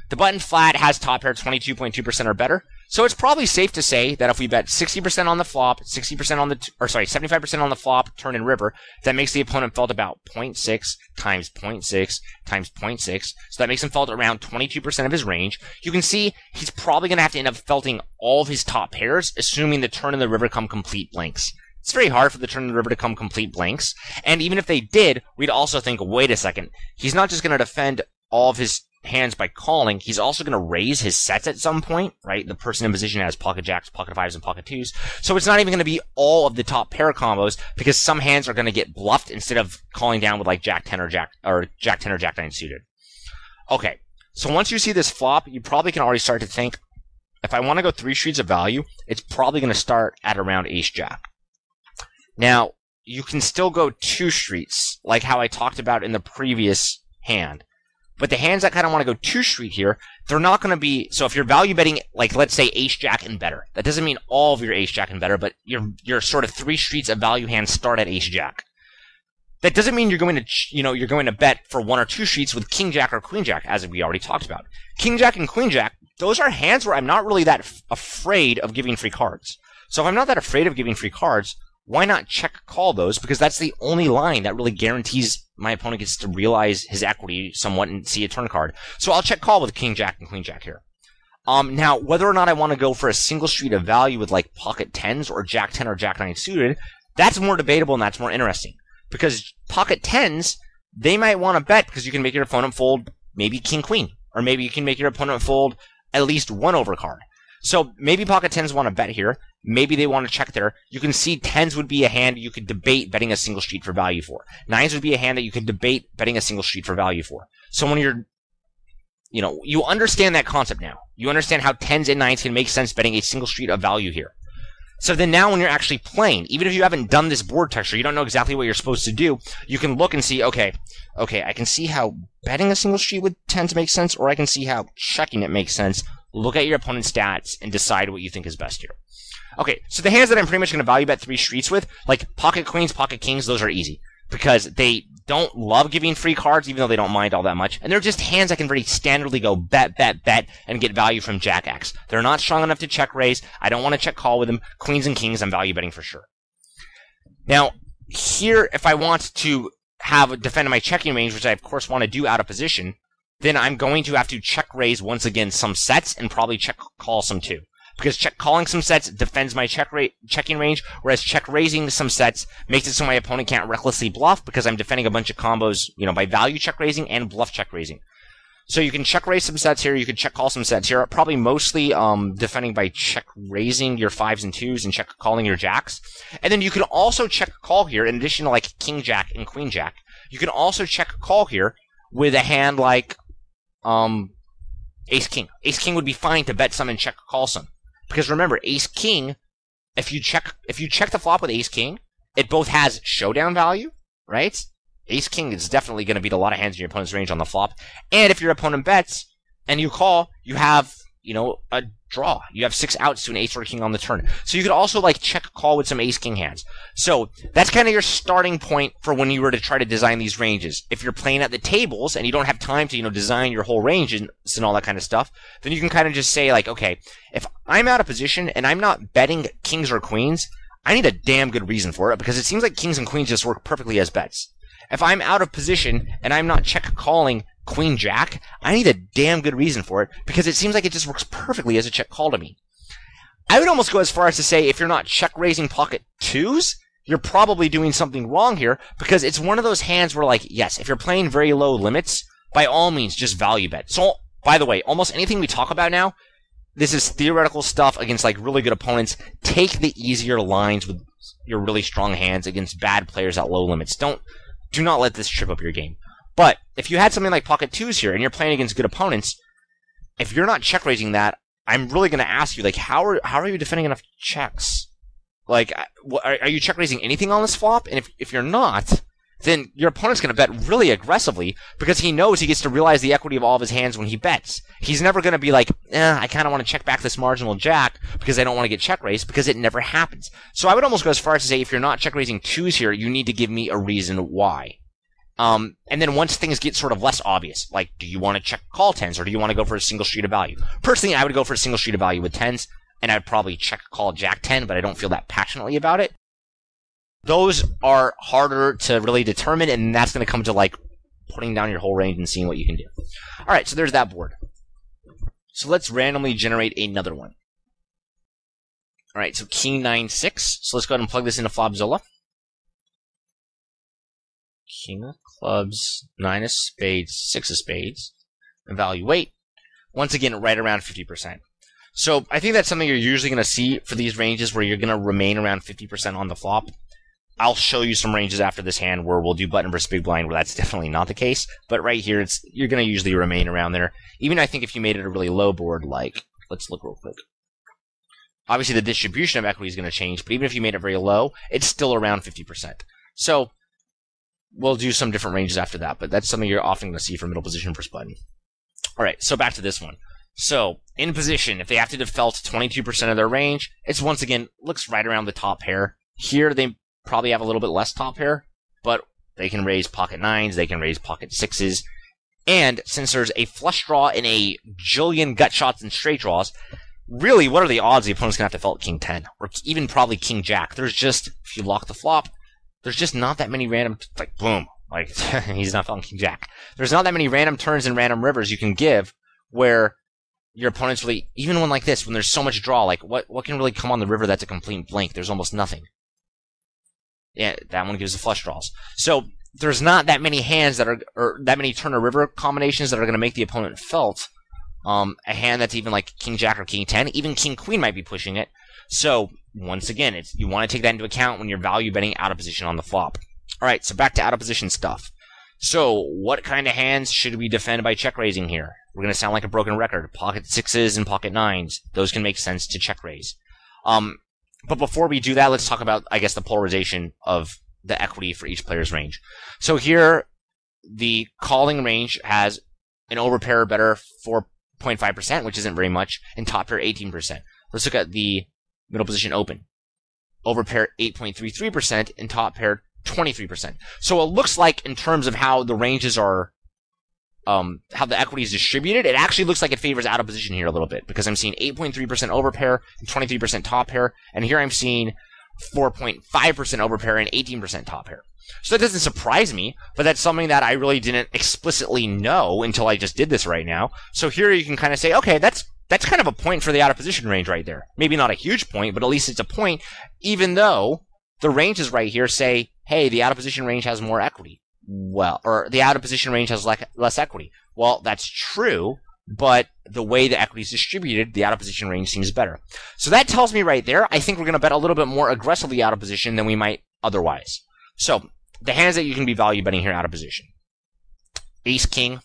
[SPEAKER 1] The button flat has top pair 22.2% or better. So it's probably safe to say that if we bet 60% on the flop, 75% on the flop, turn and river, that makes the opponent felt about 0.6 times 0.6 times 0.6. So that makes him felt around 22% of his range. You can see he's probably going to have to end up felting all of his top pairs, assuming the turn and the river come complete blanks. It's very hard for the turn and the river to come complete blanks. And even if they did, we'd also think, wait a second, he's not just going to defend all of his hands by calling, he's also going to raise his sets at some point, right? The person in position has pocket jacks, pocket fives, and pocket twos. So it's not even going to be all of the top pair combos, because some hands are going to get bluffed instead of calling down with jack 10 or jack 9 suited. Okay, so once you see this flop, you probably can already start to think, if I want to go 3 streets of value, it's probably going to start at around ace jack. Now, you can still go 2 streets, like how I talked about in the previous hand. But the hands that kind of want to go 2 street here, they're not going to be, so if you're value betting, let's say ace jack and better, that doesn't mean all of your ace jack and better, but your sort of 3 streets of value hands start at ace jack. That doesn't mean you're going to bet for 1 or 2 streets with king jack or queen jack, as we already talked about. King jack and queen jack, those are hands where I'm not really that afraid of giving free cards. So if I'm not that afraid of giving free cards, why not check call those? Because that's the only line that really guarantees my opponent gets to realize his equity somewhat and see a turn card. So I'll check call with king jack and queen jack here. Now, whether or not I want to go for a single street of value with pocket 10s or jack 10 or jack 9 suited, that's more debatable and that's more interesting. Because pocket 10s, they might want to bet because you can make your opponent fold maybe king queen. Or maybe you can make your opponent fold at least 1 overcard. So maybe pocket 10s want to bet here. Maybe they want to check there. You can see 10s would be a hand you could debate betting a single street for value for. 9s would be a hand that you could debate betting a single street for value for. So when you're, you understand that concept now. You understand how 10s and 9s can make sense betting a single street of value here. So then now when you're actually playing, even if you haven't done this board texture, you don't know exactly what you're supposed to do, you can look and see, okay, I can see how betting a single street with 10s makes sense, or I can see how checking it makes sense. Look at your opponent's stats and decide what you think is best here. Okay, so the hands that I'm pretty much going to value bet 3 streets with, like pocket queens, pocket kings, those are easy. Because they don't love giving free cards, even though they don't mind all that much. And they're just hands that can very standardly go bet, and get value from jack X. They're not strong enough to check raise. I don't want to check call with them. Queens and kings, I'm value betting for sure. Now, here, if I want to defend my checking range, which I of course want to do out of position, then I'm going to have to check raise once again some sets and probably check call some too. Because check calling some sets defends my checking range, whereas check raising some sets makes it so my opponent can't recklessly bluff because I'm defending a bunch of combos, by value check raising and bluff check raising. So you can check raise some sets here, you can check call some sets here, probably mostly defending by check raising your 5s and 2s and check calling your jacks. And then you can also check call here, in addition to king jack and queen jack, you can also check call here with a hand like Ace king. Ace king would be fine to bet some and check call some. Because remember, ace king, if you check the flop with ace king, it both has showdown value, right? Ace king is definitely going to beat a lot of hands in your opponent's range on the flop. And if your opponent bets and you call, you have, you know, a draw. You have 6 outs to an ace or king on the turn. So you could also like check call with some ace king hands. So that's kind of your starting point for when you were to try to design these ranges. If you're playing at the tables and you don't have time to, you know, design your whole range and all that kind of stuff, then you can kind of just say like, okay, if I'm out of position and I'm not betting kings or queens, I need a damn good reason for it, because it seems like kings and queens just work perfectly as bets. If I'm out of position and I'm not check calling queen jack, I need a damn good reason for it, because it seems like it just works perfectly as a check call to me. I would almost go as far as to say if you're not check raising pocket twos, you're probably doing something wrong here, because it's one of those hands where, like, yes, if you're playing very low limits, by all means, just value bet. So, by the way, almost anything we talk about now, this is theoretical stuff against, like, really good opponents. Take the easier lines with your really strong hands against bad players at low limits. Do not let this trip up your game. But if you had something like pocket twos here and you're playing against good opponents, if you're not check raising that, I'm really going to ask you, like, how are you defending enough checks? Like, are you check raising anything on this flop? And if you're not, then your opponent's going to bet really aggressively, because he knows he gets to realize the equity of all of his hands when he bets. He's never going to be like, I kind of want to check back this marginal jack because I don't want to get check raised, because it never happens. So I would almost go as far as to say, if you're not check raising twos here, you need to give me a reason why. And then once things get sort of less obvious, like, do you want to check call tens, or do you want to go for a single street of value? Personally, I would go for a single street of value with tens, and I'd probably check call jack 10, but I don't feel that passionately about it. Those are harder to really determine, and that's going to come to, like, putting down your whole range and seeing what you can do. All right, so there's that board. So let's randomly generate another one. All right, so king 9-6. So let's go ahead and plug this into Flopzilla. King of clubs, 9 of spades, 6 of spades. Evaluate. Once again, right around 50%. So I think that's something you're usually going to see for these ranges, where you're going to remain around 50% on the flop. I'll show you some ranges after this hand where we'll do button versus big blind, where that's definitely not the case. But right here, you're going to usually remain around there. Even I think if you made it a really low board, like, let's look real quick. Obviously, the distribution of equity is going to change, but even if you made it very low, it's still around 50%. So we'll do some different ranges after that, but that's something you're often going to see for middle position versus button. All right, so back to this one. So, in position, if they have to default 22% of their range, it's once again, looks right around the top pair. Here, they probably have a little bit less top pair, but they can raise pocket nines, they can raise pocket sixes, and since there's a flush draw and a jillion gut shots and straight draws, really, what are the odds the opponent's going to have to default king 10, or even probably king jack? There's just, if you lock the flop, there's just not that many random, like, boom, like, he's not defaulting king jack. There's not that many random turns and random rivers you can give where your opponent's really, even one like this, when there's so much draw, like, what can really come on the river that's a complete blank? There's almost nothing. Yeah, that one gives the flush draws. So, there's not that many hands that are, or that many turn or river combinations that are going to make the opponent felt. A hand that's even like king jack or king 10, even king queen might be pushing it. So, once again, you want to take that into account when you're value betting out of position on the flop. Alright, so back to out of position stuff. So, what kind of hands should we defend by check raising here? We're going to sound like a broken record. Pocket sixes and pocket nines. Those can make sense to check raise. But before we do that, let's talk about, I guess, the polarization of the equity for each player's range. So here, the calling range has an overpair or better 4.5%, which isn't very much, and top pair 18%. Let's look at the middle position open. Overpair 8.33%, and top pair 23%. So it looks like, in terms of how the ranges are, how the equity is distributed, it actually looks like it favors out of position here a little bit, because I'm seeing 8.3% overpair and 23% top pair, and here I'm seeing 4.5% overpair and 18% top pair. So that doesn't surprise me, but that's something that I really didn't explicitly know until I just did this right now. So here you can kind of say, okay, that's kind of a point for the out of position range right there. Maybe not a huge point, but at least it's a point, even though the ranges right here say, hey, the out of position range has more equity. Well, or the out of position range has less equity. Well, that's true, but the way the equity is distributed, the out of position range seems better. So that tells me right there, I think we're going to bet a little bit more aggressively out of position than we might otherwise. So, the hands that you can be value betting here out of position. Ace King,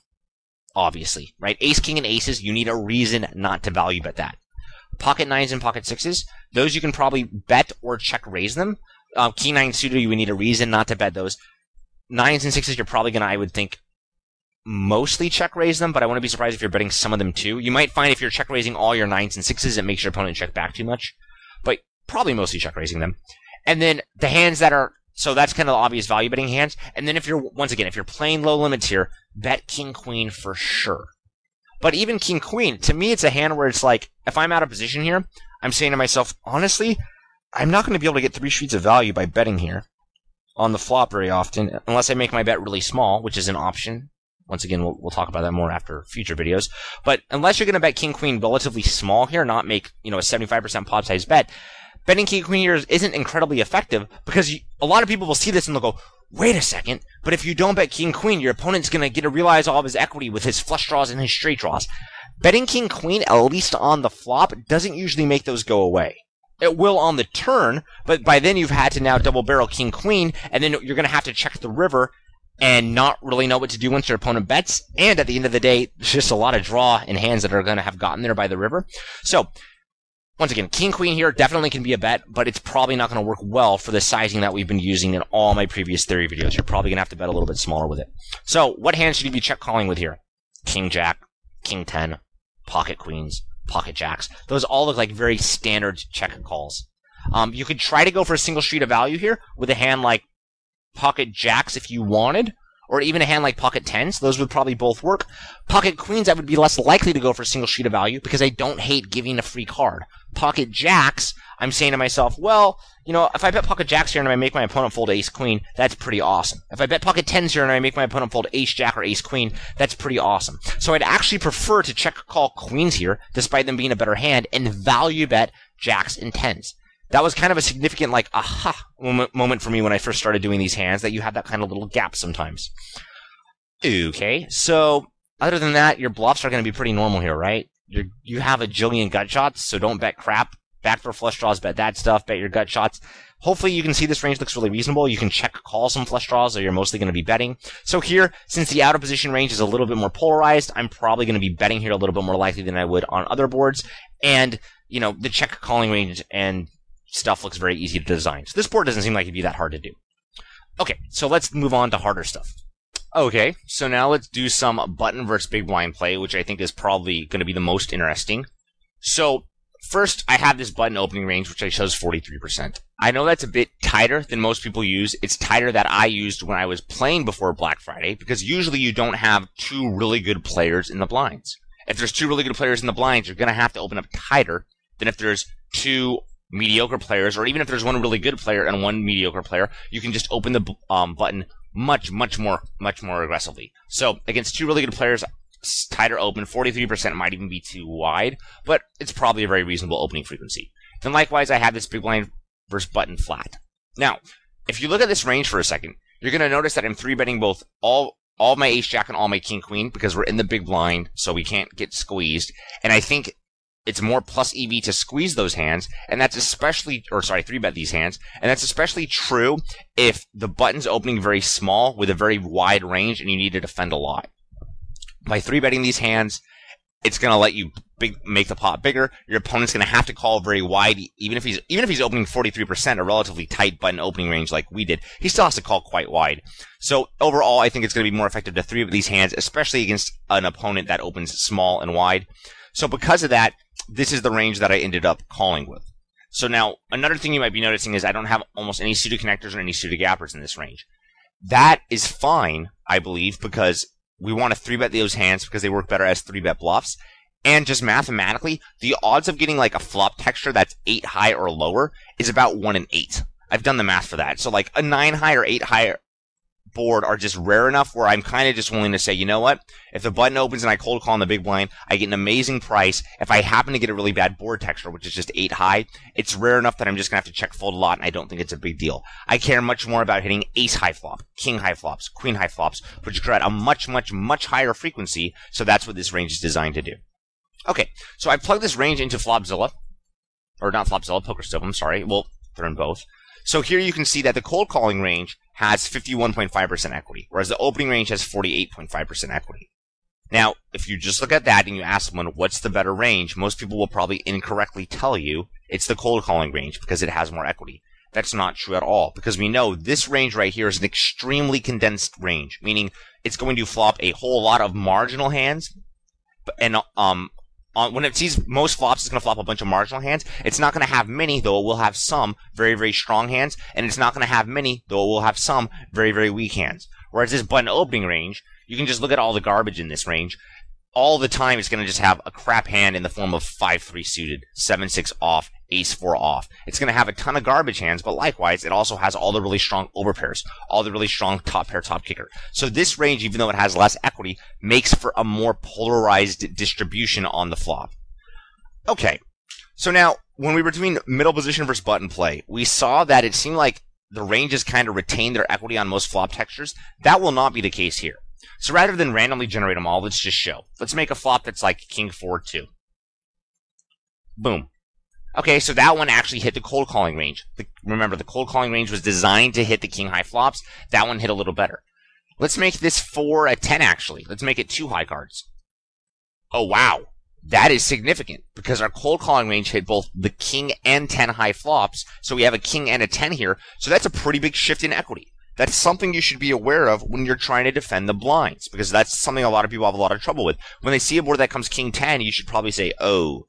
[SPEAKER 1] obviously, right? Ace, king, and aces, you need a reason not to value bet that. Pocket nines and pocket sixes, those you can probably bet or check raise them. King nine suited, you would need a reason not to bet those. Nines and sixes, you're probably going to, I would think, mostly check raise them, but I wouldn't be surprised if you're betting some of them too. You might find if you're check raising all your nines and sixes, it makes your opponent check back too much, but probably mostly check raising them. And then the hands that are, so that's kind of the obvious value betting hands. And then if you're, once again, if you're playing low limits here, bet king queen for sure. But even king queen, to me, it's a hand where it's like, if I'm out of position here, I'm saying to myself, honestly, I'm not going to be able to get 3 streets of value by betting here on the flop very often, unless I make my bet really small, which is an option. Once again, we'll talk about that more after future videos. But unless you're going to bet king queen relatively small here, not make, a 75% pot size bet, betting king queen here isn't incredibly effective because a lot of people will see this and they'll go, wait a second, but if you don't bet king queen, your opponent's going to get to realize all of his equity with his flush draws and his straight draws. Betting king queen, at least on the flop, doesn't usually make those go away. It will on the turn, but by then you've had to now double barrel king queen, and then you're going to have to check the river and not really know what to do once your opponent bets. And at the end of the day, there's just a lot of draw in hands that are going to have gotten there by the river. So, once again, king queen here definitely can be a bet, but it's probably not going to work well for the sizing that we've been using in all my previous theory videos. You're probably going to have to bet a little bit smaller with it. So, what hands should you be check calling with here? King jack, king 10, pocket queens, pocket jacks. Those all look like very standard check calls. You could try to go for a single street of value here with a hand like pocket jacks if you wanted, or even a hand like pocket tens. Those would probably both work. Pocket queens, I would be less likely to go for a single sheet of value because I don't hate giving a free card. Pocket jacks, I'm saying to myself, well, if I bet pocket jacks here and I make my opponent fold ace queen, that's pretty awesome. If I bet pocket tens here and I make my opponent fold ace jack or ace queen, that's pretty awesome. So I'd actually prefer to check call queens here, despite them being a better hand, and value bet jacks and tens. That was kind of a significant, aha moment for me when I first started doing these hands, that you have that kind of little gap sometimes. Okay, so other than that, your bluffs are going to be pretty normal here, right? You have a jillion gut shots, so don't bet crap. Backdoor flush draws, bet that stuff, bet your gut shots. Hopefully you can see this range looks really reasonable. You can check call some flush draws, or you're mostly going to be betting. So here, since the out of position range is a little bit more polarized, I'm probably going to be betting here a little bit more likely than I would on other boards. And, the check calling range and stuff looks very easy to design. So this board doesn't seem like it'd be that hard to do. Okay, so let's move on to harder stuff. Okay, so now let's do some button versus big blind play, which I think is probably going to be the most interesting. So first, I have this button opening range, which I chose 43%. I know that's a bit tighter than most people use. It's tighter that I used when I was playing before Black Friday, because usually you don't have 2 really good players in the blinds. If there's 2 really good players in the blinds, you're going to have to open up tighter than if there's 2 mediocre players, or even if there's 1 really good player and 1 mediocre player, you can just open the button much more aggressively. So against 2 really good players, tighter open, 43% might even be too wide, but it's probably a very reasonable opening frequency. Then likewise, I have this big blind versus button flat. Now, if you look at this range for a second, you're going to notice that I'm 3-betting both all my ace jack and all my king queen because we're in the big blind, so we can't get squeezed. And I think it's more plus EV to squeeze those hands, and that's especially, 3-bet these hands, and that's especially true if the button's opening very small with a very wide range and you need to defend a lot. By 3-betting these hands, it's going to let you make the pot bigger. Your opponent's going to have to call very wide, even if he's opening 43%, a relatively tight button opening range like we did, he still has to call quite wide. So overall, I think it's going to be more effective to 3-bet these hands, especially against an opponent that opens small and wide. So because of that, this is the range that I ended up calling with. So now, another thing you might be noticing is I don't have almost any suited connectors or any suited gappers in this range. That is fine, I believe, because we want to 3-bet those hands because they work better as 3-bet bluffs. And just mathematically, the odds of getting like a flop texture that's 8 high or lower is about 1 in 8. I've done the math for that. So like a 9 high or 8 high board are just rare enough where I'm kind of just willing to say, you know what? If the button opens and I cold call on the big blind, I get an amazing price. If I happen to get a really bad board texture, which is just 8 high, it's rare enough that I'm just going to have to check fold a lot, and I don't think it's a big deal. I care much more about hitting ace high flop, king high flops, queen high flops, which occur at a much higher frequency, so that's what this range is designed to do. Okay, so I plugged this range into Flopzilla, or not Flopzilla, PokerStove, I'm sorry. Well, they're in both. So here you can see that the cold calling range has 51.5% equity, whereas the opening range has 48.5% equity. Now, if you just look at that and you ask someone what's the better range, most people will probably incorrectly tell you it's the cold calling range because it has more equity. That's not true at all, because we know this range right here is an extremely condensed range, meaning it's going to flop a whole lot of marginal hands, and when it sees most flops, it's going to flop a bunch of marginal hands. It's not going to have many, though it will have some very, very strong hands, and it's not going to have many, though it will have some very, very weak hands. Whereas this button opening range, you can just look at all the garbage in this range. All the time, it's going to just have a crap hand in the form of 5-3 suited, 7-6 off, ace-4 off. It's going to have a ton of garbage hands, but likewise, it also has all the really strong overpairs, all the really strong top pair, top kicker. So this range, even though it has less equity, makes for a more polarized distribution on the flop. Okay, so now, when we were doing middle position versus button play, we saw that it seemed like the ranges kind of retain their equity on most flop textures. That will not be the case here. So rather than randomly generate them all, let's just show. Let's make a flop that's like king 4-2. Boom. Okay, so that one actually hit the cold calling range. Remember, the cold calling range was designed to hit the king high flops. That one hit a little better. Let's make this 4 a 10 actually. Let's make it 2 high cards. Oh wow. That is significant because our cold calling range hit both the king and 10 high flops. So we have a king and a 10 here. So that's a pretty big shift in equity. That's something you should be aware of when you're trying to defend the blinds, because that's something a lot of people have a lot of trouble with. When they see a board that comes king 10, you should probably say, oh,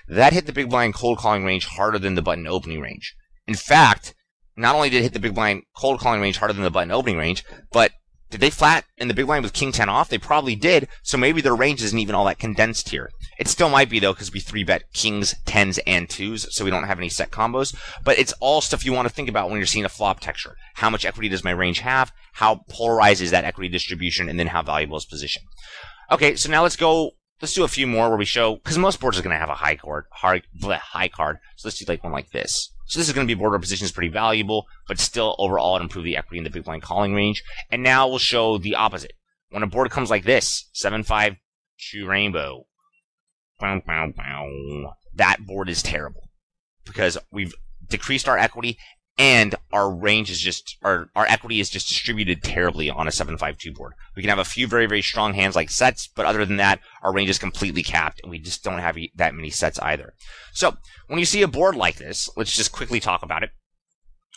[SPEAKER 1] that hit the big blind cold calling range harder than the button opening range. In fact, not only did it hit the big blind cold calling range harder than the button opening range, but did they flat in the big blind with king 10 off? They probably did, so maybe their range isn't even all that condensed here. It still might be, though, because we 3-bet kings, 10s, and 2s, so we don't have any set combos. But it's all stuff you want to think about when you're seeing a flop texture. How much equity does my range have? How polarized is that equity distribution? And then how valuable is position? Okay, so now let's do a few more where we show, because most boards are going to have a high card. So let's do like one like this. So this is going to be a board where position is pretty valuable, but still overall it improve the equity in the big blind calling range. And now we'll show the opposite. When a board comes like this, 7-5 2 rainbow, that board is terrible because we've decreased our equity and our range is just, our equity is just distributed terribly on a 7-5-2 board. We can have a few very, very strong hands like sets, but other than that, our range is completely capped, and we just don't have that many sets either. So, when you see a board like this, let's just quickly talk about it.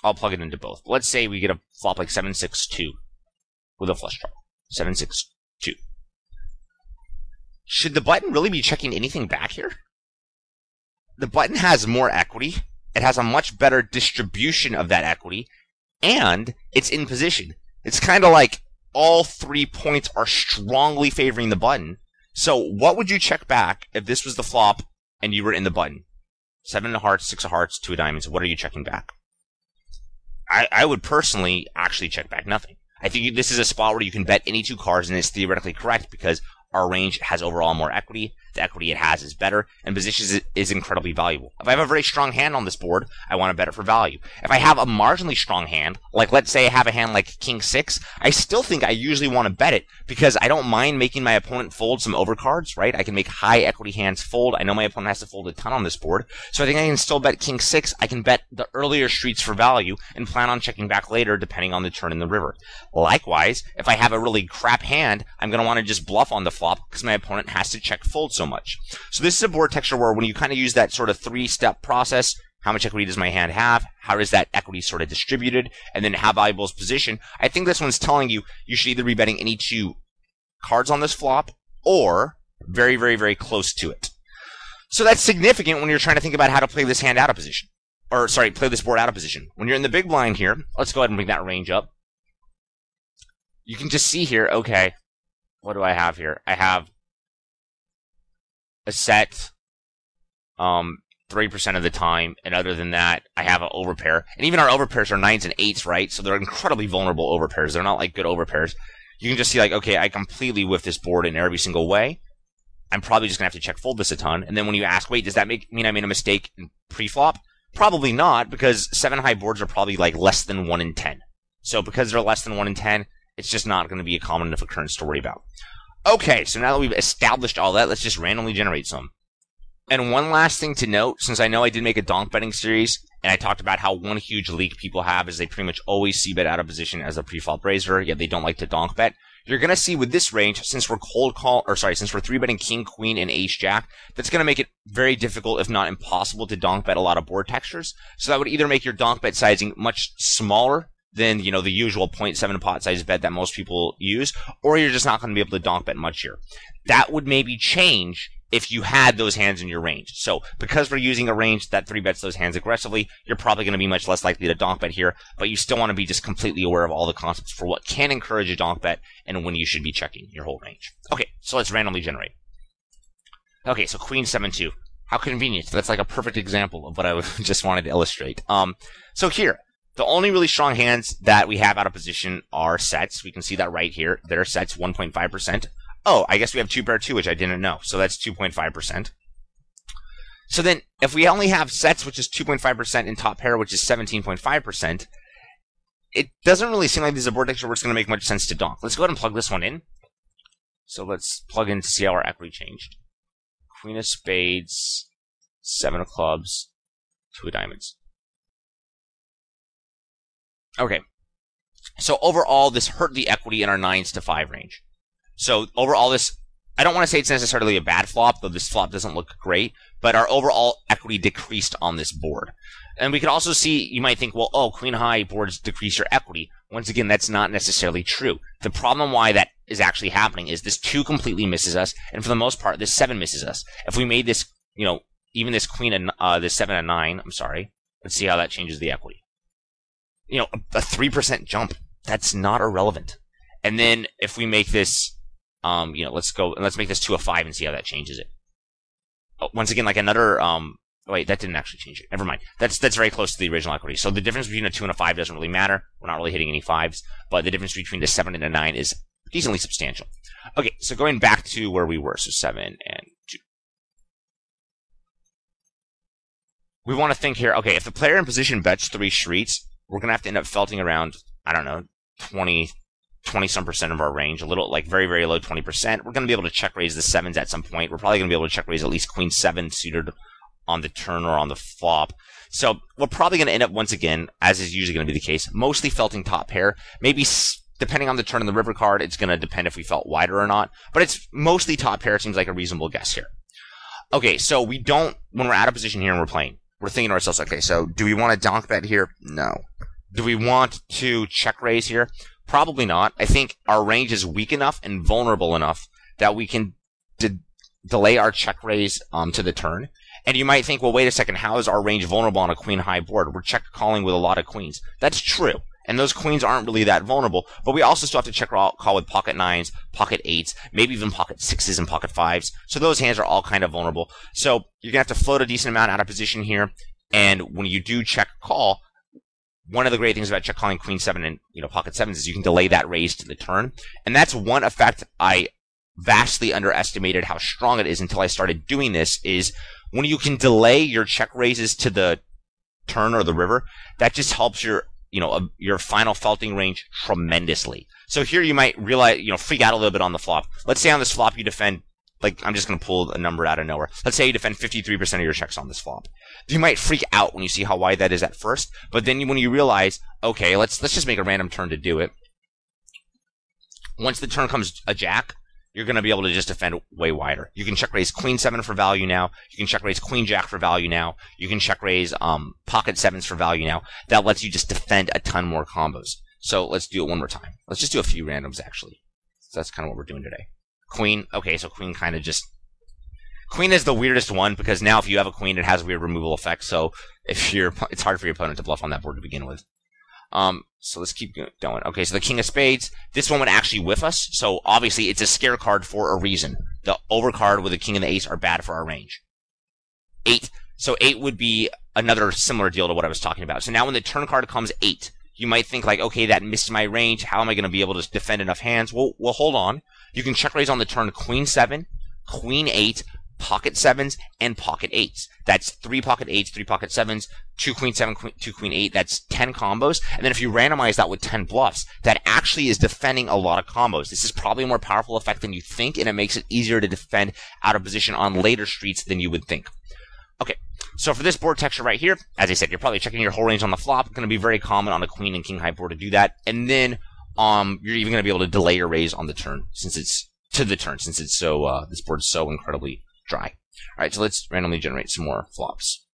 [SPEAKER 1] I'll plug it into both. Let's say we get a flop like 7-6-2 with a flush draw. 7-6-2. Should the button really be checking anything back here? The button has more equity. It has a much better distribution of that equity, and it's in position. It's kind of like all 3 points are strongly favoring the button. So what would you check back if this was the flop and you were in the button? 7 of hearts, 6 of hearts, 2 of diamonds. What are you checking back? I would personally actually check back nothing. I think this is a spot where you can bet any 2 cards, and it's theoretically correct because our range has overall more equity. The equity it has is better, and position is incredibly valuable. If I have a very strong hand on this board, I want to bet it for value. If I have a marginally strong hand, like let's say I have a hand like King 6, I still think I usually want to bet it because I don't mind making my opponent fold some overcards, right? I can make high equity hands fold. I know my opponent has to fold a ton on this board, so I think I can still bet King 6. I can bet the earlier streets for value and plan on checking back later depending on the turn in the river. Likewise, if I have a really crap hand, I'm going to want to just bluff on the flop because my opponent has to check fold so much. So this is a board texture where when you kind of use that sort of 3-step process, how much equity does my hand have? How is that equity sort of distributed? And then how valuable is position? I think this one's telling you you should either be betting any 2 cards on this flop or very, very, very close to it. So that's significant when you're trying to think about how to play this hand out of position. Or, sorry, play this board out of position. When you're in the big blind here, let's go ahead and bring that range up. You can just see here, okay, what do I have here? I have a set 3% of the time, and other than that, I have an overpair. And even our overpairs are 9s and 8s, right? So they're incredibly vulnerable overpairs. They're not like good overpairs. You can just see like, okay, I completely whiff this board in every single way. I'm probably just going to have to check fold this a ton. And then when you ask, wait, does that mean I made a mistake in pre-flop? Probably not, because 7 high boards are probably like less than 1 in 10. So because they're less than 1 in 10, it's just not going to be a common enough occurrence to worry about. Okay, so now that we've established all that, let's just randomly generate some. And one last thing to note, since I know I did make a donk betting series, and I talked about how one huge leak people have is they pretty much always c-bet out of position as a pre-flop raiser, yet they don't like to donk bet. you're going to see with this range, since we're since we're 3-betting king, queen, and ace jack, that's going to make it very difficult, if not impossible, to donk bet a lot of board textures. So that would either make your donk bet sizing much smaller than, you know, the usual 0.7 pot size bet that most people use, or you're just not going to be able to donk bet much here. That would maybe change if you had those hands in your range. So because we're using a range that 3-bets those hands aggressively, you're probably going to be much less likely to donk bet here, but you still want to be just completely aware of all the concepts for what can encourage a donk bet and when you should be checking your whole range. Okay, so let's randomly generate. Okay, so queen 7-2. How convenient. That's like a perfect example of what I just wanted to illustrate. So here, the only really strong hands that we have out of position are sets. We can see that right here. They're sets 1.5%. Oh, I guess we have 2 pair 2, which I didn't know. So that's 2.5%. So then, if we only have sets, which is 2.5%, and top pair, which is 17.5%, it doesn't really seem like this is a board texture where it's going to make much sense to donk. Let's go ahead and plug this one in. So let's plug in to see how our equity changed. Queen of spades, 7 of clubs, 2 of diamonds. Okay. So overall, this hurt the equity in our 9s to 5 range. So overall, this, I don't want to say it's necessarily a bad flop, though this flop doesn't look great, but our overall equity decreased on this board. And we could also see, you might think, well, oh, queen high boards decrease your equity. Once again, that's not necessarily true. The problem why that is actually happening is this 2 completely misses us, and for the most part, this 7 misses us. If we made this, you know, even this queen and this 7 and 9, I'm sorry, let's see how that changes the equity. You know, a 3% jump, that's not irrelevant. And then if we make this, you know, let's make this 2 of 5 and see how that changes it. Oh, once again, like another, wait, that didn't actually change it. Never mind. That's very close to the original equity. So the difference between a 2 and a 5 doesn't really matter. We're not really hitting any 5s, but the difference between the 7 and a 9 is decently substantial. Okay, so going back to where we were, so 7 and 2. We want to think here, okay, if the player in position bets 3 streets, we're going to have to end up felting around, I don't know, 20-some% of our range, a little, like very, very low 20%. We're going to be able to check raise the 7s at some point. We're probably going to be able to check raise at least queen 7 suited on the turn or on the flop. So we're probably going to end up, once again, as is usually going to be the case, mostly felting top pair. Maybe, depending on the turn and the river card, it's going to depend if we felt wider or not. But it's mostly top pair. It seems like a reasonable guess here. Okay, so we don't, when we're out of position here and we're playing, we're thinking to ourselves, okay, so do we want to donk bet here? No. Do we want to check raise here? Probably not. I think our range is weak enough and vulnerable enough that we can delay our check raise to the turn. And you might think, well, wait a second, how is our range vulnerable on a queen high board? We're check calling with a lot of queens. That's true. And those queens aren't really that vulnerable, but we also still have to check call with pocket 9s, pocket 8s, maybe even pocket 6s and pocket 5s. So those hands are all kind of vulnerable. So you're going to have to float a decent amount out of position here. And when you do check call, one of the great things about check calling queen 7 and, you know, pocket 7s is you can delay that raise to the turn. And that's one effect I vastly underestimated how strong it is until I started doing this, is when you can delay your check raises to the turn or the river, that just helps your, you know, your final felting range tremendously. So here you might realize, you know, freak out a little bit on the flop. Let's say on this flop you defend, like, I'm just going to pull a number out of nowhere. Let's say you defend 53% of your checks on this flop. You might freak out when you see how wide that is at first, but then when you realize, okay, let's just make a random turn to do it. Once the turn comes a jack, you're going to be able to just defend way wider. You can check raise queen 7 for value now. You can check raise queen jack for value now. You can check raise pocket 7s for value now. That lets you just defend a ton more combos. So let's do it one more time. Let's just do a few randoms, actually. So that's kind of what we're doing today. Queen, okay, so queen kind of just... Queen is the weirdest one, because now if you have a queen, it has weird removal effects, so if you're, it's hard for your opponent to bluff on that board to begin with. So let's keep going. Okay, so the king of spades, this one would actually whiff us, so obviously it's a scare card for a reason. The overcard with the king and the ace are bad for our range. 8. So 8 would be another similar deal to what I was talking about. So now when the turn card comes 8, you might think like, okay, that missed my range. How am I going to be able to defend enough hands? Well, hold on. You can check raise on the turn queen 7, queen 8, pocket 7s, and pocket 8s. That's 3 pocket 8s, 3 pocket 7s, 2 queen 7, 2 queen 8. That's 10 combos. And then if you randomize that with 10 bluffs, that actually is defending a lot of combos. This is probably a more powerful effect than you think, and it makes it easier to defend out of position on later streets than you would think. Okay, so for this board texture right here, as I said, you're probably checking your whole range on the flop. It's going to be very common on a queen and king high board to do that. And then you're even going to be able to delay your raise on the turn since it's so this board's so incredibly dry. All right, so let's randomly generate some more flops.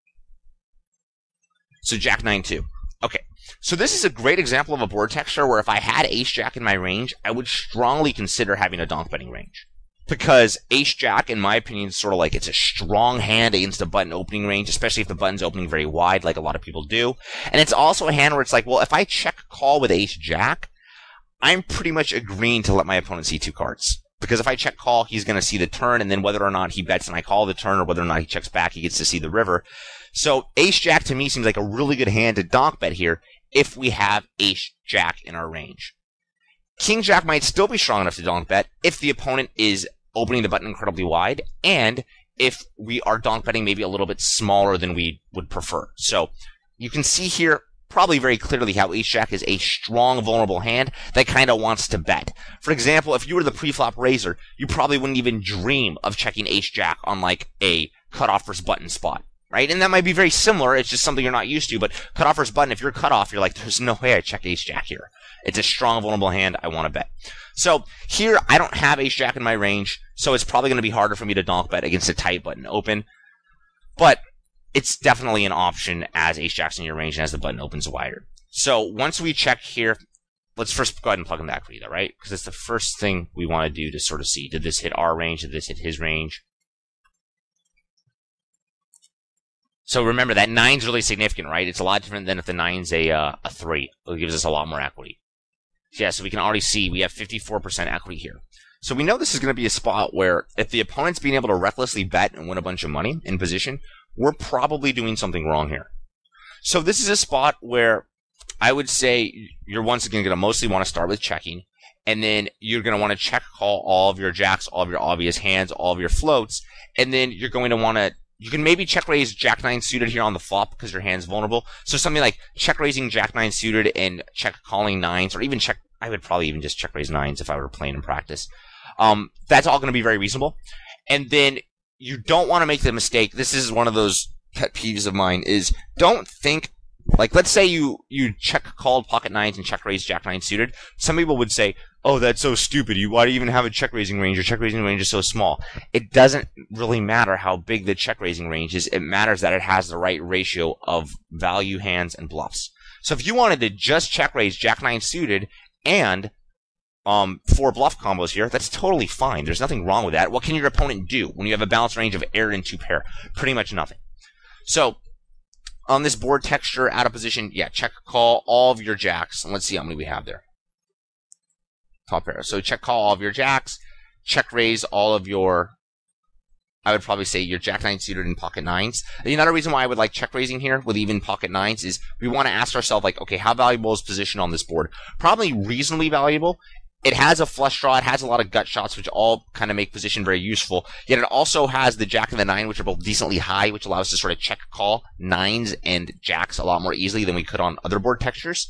[SPEAKER 1] So Jack 9-2. Okay, so this is a great example of a board texture where if I had Ace Jack in my range, I would strongly consider having a donk betting range. Because Ace Jack, in my opinion, is sort of like it's a strong hand against a button opening range, especially if the button's opening very wide, like a lot of people do. And it's also a hand where it's like, well, if I check call with Ace Jack, I'm pretty much agreeing to let my opponent see 2 cards. Because if I check call, he's going to see the turn, and then whether or not he bets and I call the turn, or whether or not he checks back, he gets to see the river. So Ace Jack to me seems like a really good hand to donk bet here if we have Ace Jack in our range. King Jack might still be strong enough to donk bet if the opponent is opening the button incredibly wide, and if we are donk betting maybe a little bit smaller than we would prefer. So you can see here probably very clearly how Ace Jack is a strong, vulnerable hand that kind of wants to bet. For example, if you were the pre-flop raiser, you probably wouldn't even dream of checking Ace Jack on like a cutoff versus button spot, right? And that might be very similar. It's just something you're not used to. But cutoff versus button, if you're cutoff, you're like, there's no way I check Ace Jack here. It's a strong, vulnerable hand. I want to bet. So here, I don't have Ace Jack in my range, so it's probably going to be harder for me to donk bet against a tight button open. But it's definitely an option as Ace Jack's in your range and as the button opens wider. So once we check here, let's first go ahead and plug in the equity, though, right? Because it's the first thing we want to do to sort of see, did this hit our range? Did this hit his range? So remember, that 9's really significant, right? It's a lot different than if the 9's a 3. It gives us a lot more equity. So yeah, so we can already see we have 54% equity here. So we know this is going to be a spot where if the opponent's being able to recklessly bet and win a bunch of money in position, we're probably doing something wrong here. So this is a spot where I would say you're once again going to mostly want to start with checking, and then you're going to want to check call all of your jacks, all of your obvious hands, all of your floats, and then you're going to want to, you can maybe check raise Jack 9 suited here on the flop because your hand's vulnerable. So something like check raising Jack 9 suited and check calling 9s, or even check, I would probably even just check raise 9s if I were playing in practice. That's all going to be very reasonable. And then you don't want to make the mistake. This is one of those pet peeves of mine, is don't think, like, let's say you check called pocket 9s and check raise Jack 9 suited. Some people would say, oh, that's so stupid. Why do you even have a check raising range? Your check raising range is so small. It doesn't really matter how big the check raising range is. It matters that it has the right ratio of value hands and bluffs. So if you wanted to just check raise Jack 9 suited and 4 bluff combos here, that's totally fine. There's nothing wrong with that. What can your opponent do when you have a balanced range of air and 2 pair? Pretty much nothing. So on this board texture, out of position, yeah, check call all of your jacks. And let's see how many we have there. Top pair. So check call all of your jacks, check raise all of your, I would probably say your Jack 9 suited and pocket 9s. And another reason why I would like check raising here with even pocket 9s is we want to ask ourselves, like, okay, how valuable is position on this board? Probably reasonably valuable. It has a flush draw, it has a lot of gut shots, which all kind of make position very useful. Yet it also has the Jack and the 9, which are both decently high, which allows us to sort of check call 9s and jacks a lot more easily than we could on other board textures.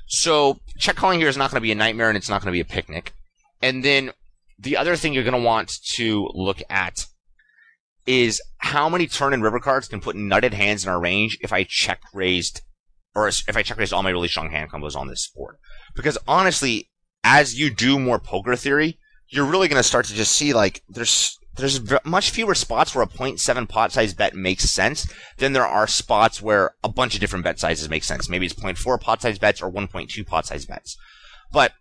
[SPEAKER 1] So check calling here is not going to be a nightmare, and it's not going to be a picnic. And then the other thing you're going to want to look at is how many turn and river cards can put nutted hands in our range if I check raised, or if I check raised all my really strong hand combos on this board. Because honestly, as you do more poker theory, you're really going to start to just see, like, there's much fewer spots where a 0.7 pot size bet makes sense than there are spots where a bunch of different bet sizes make sense. Maybe it's 0.4 pot size bets or 1.2 pot size bets. But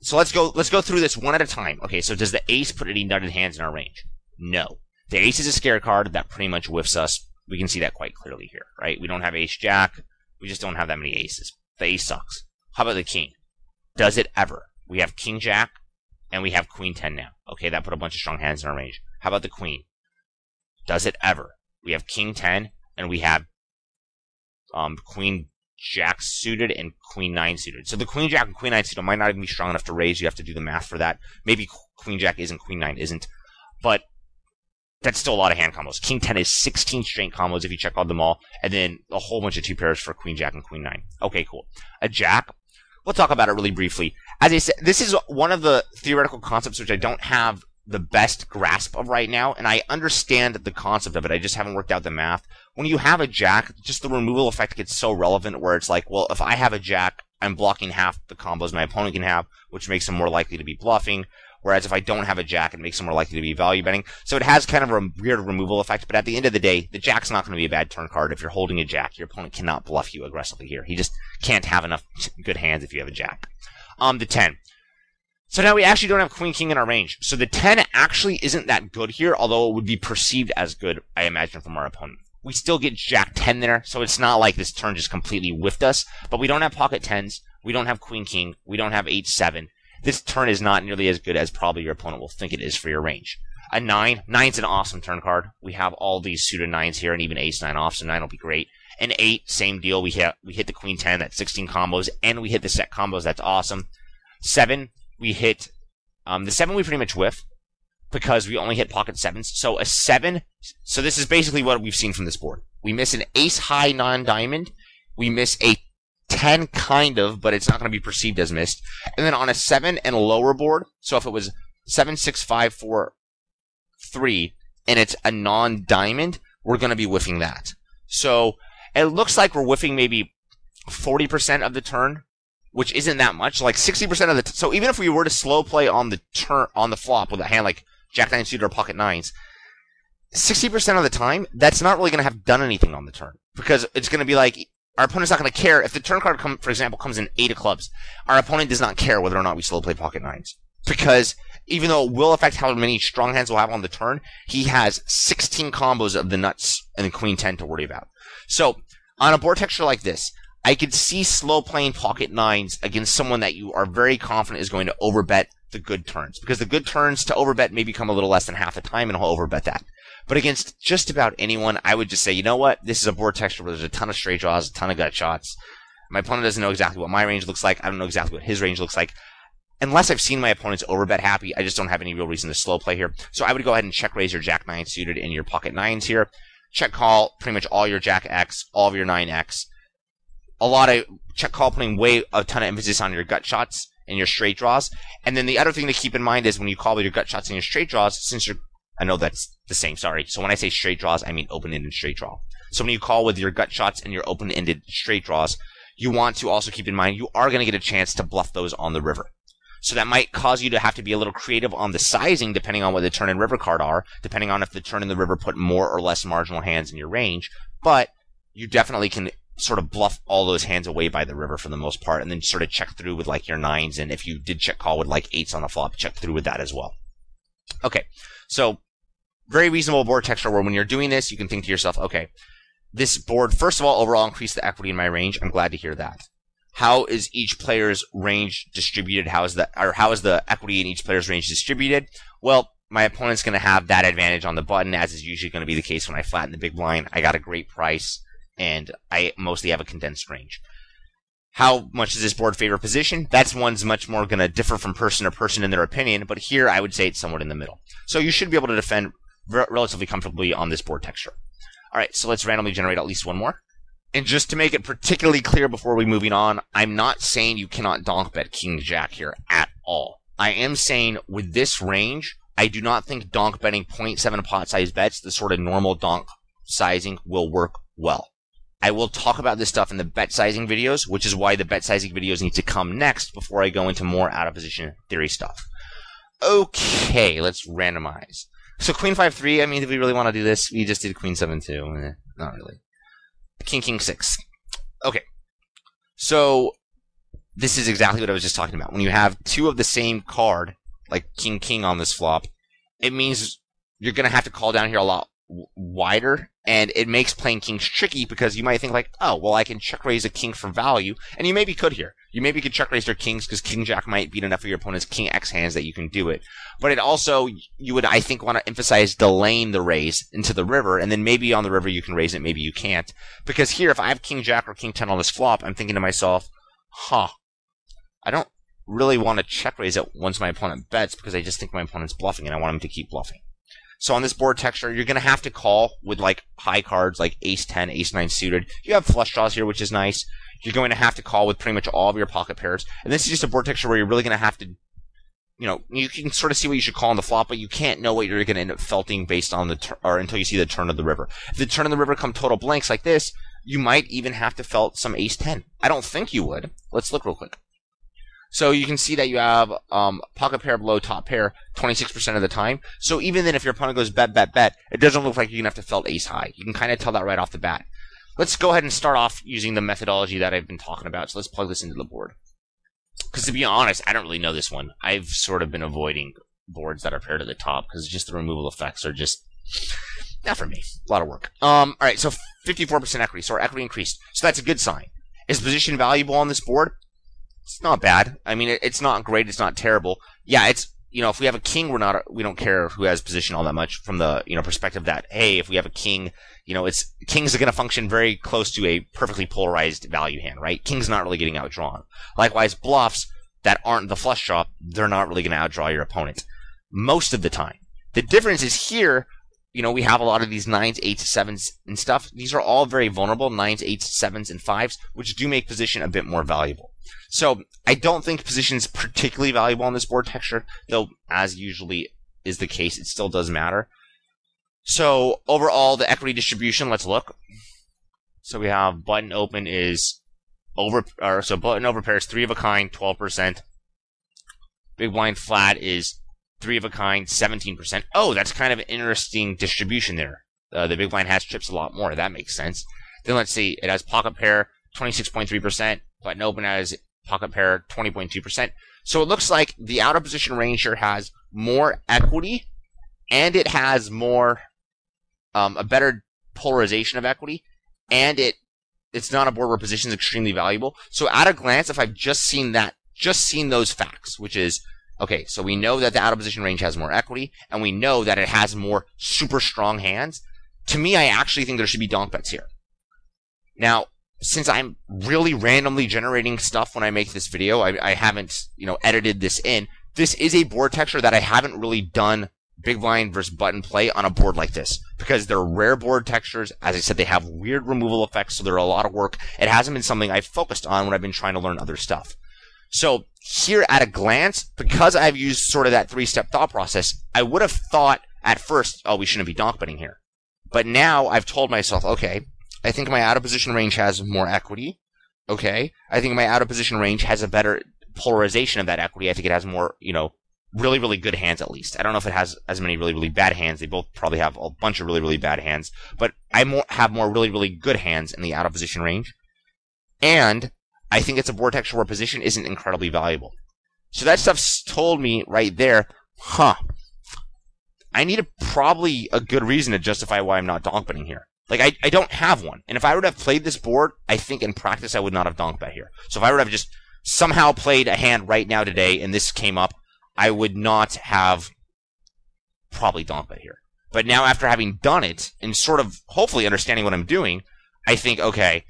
[SPEAKER 1] so let's go through this one at a time. Okay, so does the ace put any nutted hands in our range? No. The ace is a scare card that pretty much whiffs us. We can see that quite clearly here, right? We don't have ace jack. We just don't have that many aces. The ace sucks. How about the king? Does it ever? We have king jack and we have queen 10 now. Okay, that put a bunch of strong hands in our range. How about the queen? Does it ever? We have king 10 and we have queen jack suited and queen 9 suited. So the queen jack and queen 9 suited might not even be strong enough to raise. You have to do the math for that. Maybe queen jack isn't, queen 9 isn't. But that's still a lot of hand combos. King 10 is 16 straight combos if you check all them all. And then a whole bunch of 2 pairs for queen jack and queen 9. Okay, cool. A jack. We'll talk about it really briefly. As I said, this is one of the theoretical concepts which I don't have the best grasp of right now, and I understand the concept of it. I just haven't worked out the math. When you have a jack, just the removal effect gets so relevant where it's like, well, if I have a jack, I'm blocking half the combos my opponent can have, which makes him more likely to be bluffing. Whereas if I don't have a jack, it makes him more likely to be value betting. So it has kind of a weird removal effect, but at the end of the day, the jack's not going to be a bad turn card. If you're holding a jack, your opponent cannot bluff you aggressively here. He just can't have enough good hands if you have a jack. The 10. So now we actually don't have Queen King in our range. So the 10 actually isn't that good here, although it would be perceived as good, I imagine, from our opponent. We still get Jack 10 there, so it's not like this turn just completely whiffed us. But we don't have pocket 10s. We don't have Queen King. We don't have 8-7. This turn is not nearly as good as probably your opponent will think it is for your range. A 9. 9's an awesome turn card. We have all these suited 9s here and even ace-9 off, so 9 will be great. An 8, same deal. We hit the Queen 10, that's 16 combos, and we hit the set combos, that's awesome. 7. We hit, the 7 we pretty much whiff, because we only hit pocket 7s. So a 7, so this is basically what we've seen from this board. We miss an ace-high non-diamond, we miss a 10 kind of, but it's not going to be perceived as missed. And then on a 7 and lower board, so if it was 7, 6, 5, 4, 3, and it's a non-diamond, we're going to be whiffing that. So it looks like we're whiffing maybe 40% of the turn, which isn't that much, like 60% of the so even if we were to slow play on the turn on the flop with a hand like Jack 9 suited or pocket 9s, 60% of the time that's not really going to have done anything on the turn, because it's going to be like our opponent's not going to care if the turn card for example comes in 8 of clubs. Our opponent does not care whether or not we slow play pocket 9s, because even though it will affect how many strong hands we'll have on the turn, he has 16 combos of the nuts and the Queen 10 to worry about. So on a board texture like this, I could see slow playing pocket 9s against someone that you are very confident is going to overbet the good turns, because the good turns to overbet may become a little less than half the time, and he'll overbet that. But against just about anyone, I would just say, you know what? This is a board texture where there's a ton of straight draws, a ton of gut shots. My opponent doesn't know exactly what my range looks like. I don't know exactly what his range looks like. Unless I've seen my opponent's overbet happy, I just don't have any real reason to slow play here. So I would go ahead and check raise your Jack 9 suited and your pocket 9s here. Check call pretty much all your Jack X, all of your 9X. A lot of check call, putting a ton of emphasis on your gut shots and your straight draws. And then the other thing to keep in mind is when you call with your gut shots and your straight draws, I know that's the same, sorry. So when I say straight draws, I mean open-ended straight draw. So when you call with your gut shots and your open-ended straight draws, you want to also keep in mind you are going to get a chance to bluff those on the river. So that might cause you to have to be a little creative on the sizing depending on what the turn and river card are, depending on if the turn and the river put more or less marginal hands in your range. But you definitely can sort of bluff all those hands away by the river for the most part, and then sort of check through with like your 9s, and if you did check call with like 8s on the flop, check through with that as well. Okay, so very reasonable board texture where when you're doing this, you can think to yourself, okay, this board, first of all, overall increased the equity in my range. I'm glad to hear that. How is each player's range distributed? How is the equity in each player's range distributed? Well, my opponent's going to have that advantage on the button, as is usually going to be the case when I flatten the big blind. I got a great price, and I mostly have a condensed range. How much does this board favor position? That's one's much more going to differ from person to person in their opinion, but here I would say it's somewhat in the middle. So you should be able to defend relatively comfortably on this board texture. Alright, so let's randomly generate at least one more. And just to make it particularly clear before we moving on, I'm not saying you cannot donk bet King Jack here at all. I am saying with this range, I do not think donk betting 0.7 pot size bets, the sort of normal donk sizing, will work well. I will talk about this stuff in the bet sizing videos, which is why the bet sizing videos need to come next before I go into more out of position theory stuff. Okay, let's randomize. So Queen 5-3, I mean, do we really want to do this? We just did Queen 7-2. Not really. King 6. Okay. So this is exactly what I was just talking about. When you have two of the same card, like King on this flop, it means you're going to have to call down here a lot wider, and it makes playing kings tricky because you might think like, oh, well, I can check raise a king for value, and you maybe could here. You maybe could check raise your kings because King Jack might beat enough of your opponent's King X hands that you can do it. But it also, you would, I think, want to emphasize delaying the raise into the river, and then maybe on the river you can raise it, maybe you can't. Because here, if I have King Jack or King 10 on this flop, I'm thinking to myself, I don't really want to check raise it once my opponent bets because I just think my opponent's bluffing and I want him to keep bluffing. So on this board texture, you're going to have to call with like high cards like Ace 10, Ace 9 suited. You have flush draws here, which is nice. You're going to have to call with pretty much all of your pocket pairs. And this is just a board texture where you're really going to have to, you know, you can sort of see what you should call on the flop, but you can't know what you're going to end up felting based on the or until you see the turn of the river. If the turn of the river come total blanks like this, You might even have to felt some ace-10. I don't think you would. Let's look real quick. So you can see that you have pocket pair below top pair 26% of the time. So even then, if your opponent goes bet, bet, bet, it doesn't look like you're going to have to felt ace high. You can kind of tell that right off the bat. Let's go ahead and start off using the methodology that I've been talking about. So let's plug this into the board. Because to be honest, I don't really know this one. I've sort of been avoiding boards that are paired at the top because just the removal effects are just not for me. A lot of work. All right, so 54% equity. So our equity increased. So that's a good sign. Is position valuable on this board? It's not bad. I mean, it's not great. It's not terrible. Yeah, it's, you know, if we have a king, we don't care who has position all that much from the, you know, perspective that, hey, if we have a king, you know, kings are going to function very close to a perfectly polarized value hand, right? King's not really getting outdrawn. Likewise, bluffs that aren't the flush draw, they're not really going to outdraw your opponent most of the time. The difference is here, you know, we have a lot of these 9s, 8s, 7s, and stuff. These are all very vulnerable, 9s, 8s, 7s, and 5s, which do make position a bit more valuable. So I don't think position is particularly valuable on this board texture, though as usually is the case, it still does matter. So overall, the equity distribution, let's look. So we have button open is so button over pair is 3 of a kind, 12%. Big blind flat is 3 of a kind, 17%. Oh, that's kind of an interesting distribution there. The big blind has trips a lot more. That makes sense. Then let's see. It has pocket pair, 26.3%. Button open has pocket pair, 20.2%. So it looks like the out of position range here has more equity, and it has more, a better polarization of equity, and it's not a board where position is extremely valuable. So at a glance, if I've just seen those facts, which is, okay, so we know that the out of position range has more equity, and we know that it has more super strong hands. To me, I actually think there should be donk bets here. Now, since I'm really randomly generating stuff when I make this video, I haven't, you know, edited this in. This is a board texture that I haven't really done big blind versus button play on a board like this, because they're rare board textures. As I said, they have weird removal effects, so they're a lot of work. It hasn't been something I've focused on when I've been trying to learn other stuff. So here at a glance, because I've used sort of that 3-step thought process, I would have thought at first, oh, we shouldn't be donk betting here. But now I've told myself, okay, I think my out of position range has more equity. Okay, I think my out of position range has a better polarization of that equity. I think it has more, you know, really, really good hands at least. I don't know if it has as many really, really bad hands. They both probably have a bunch of really, really bad hands. But I have more really, really good hands in the out of position range. And I think it's a board texture where position isn't incredibly valuable. So that stuff's told me right there, I need probably a good reason to justify why I'm not donk betting here. Like, I don't have one. And if I would have played this board, I think in practice I would not have donk bet here. So if I would have just somehow played a hand right now today and this came up, I would not have probably donk bet here. But now after having done it and sort of hopefully understanding what I'm doing, I think, okay,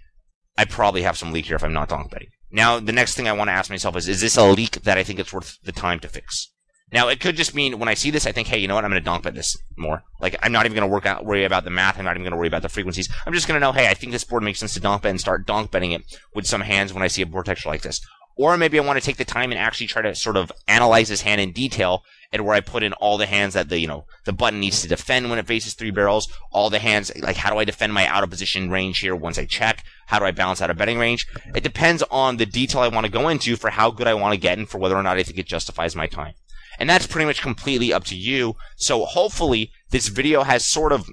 [SPEAKER 1] I probably have some leak here if I'm not donk betting. Now, the next thing I want to ask myself is this a leak that I think it's worth the time to fix? Now, it could just mean when I see this, I think, hey, you know what? I'm going to donk bet this more. Like, I'm not even going to worry about the math. I'm not even going to worry about the frequencies. I'm just going to know, hey, I think this board makes sense to donk bet and start donk betting it with some hands when I see a board texture like this. Or maybe I want to take the time and actually try to sort of analyze this hand in detail, and where I put in all the hands that the button needs to defend when it faces 3 barrels, all the hands, like how do I defend my out of position range here once I check? How do I balance out a betting range? It depends on the detail I want to go into for how good I want to get and for whether or not I think it justifies my time. And that's pretty much completely up to you. So hopefully this video has sort of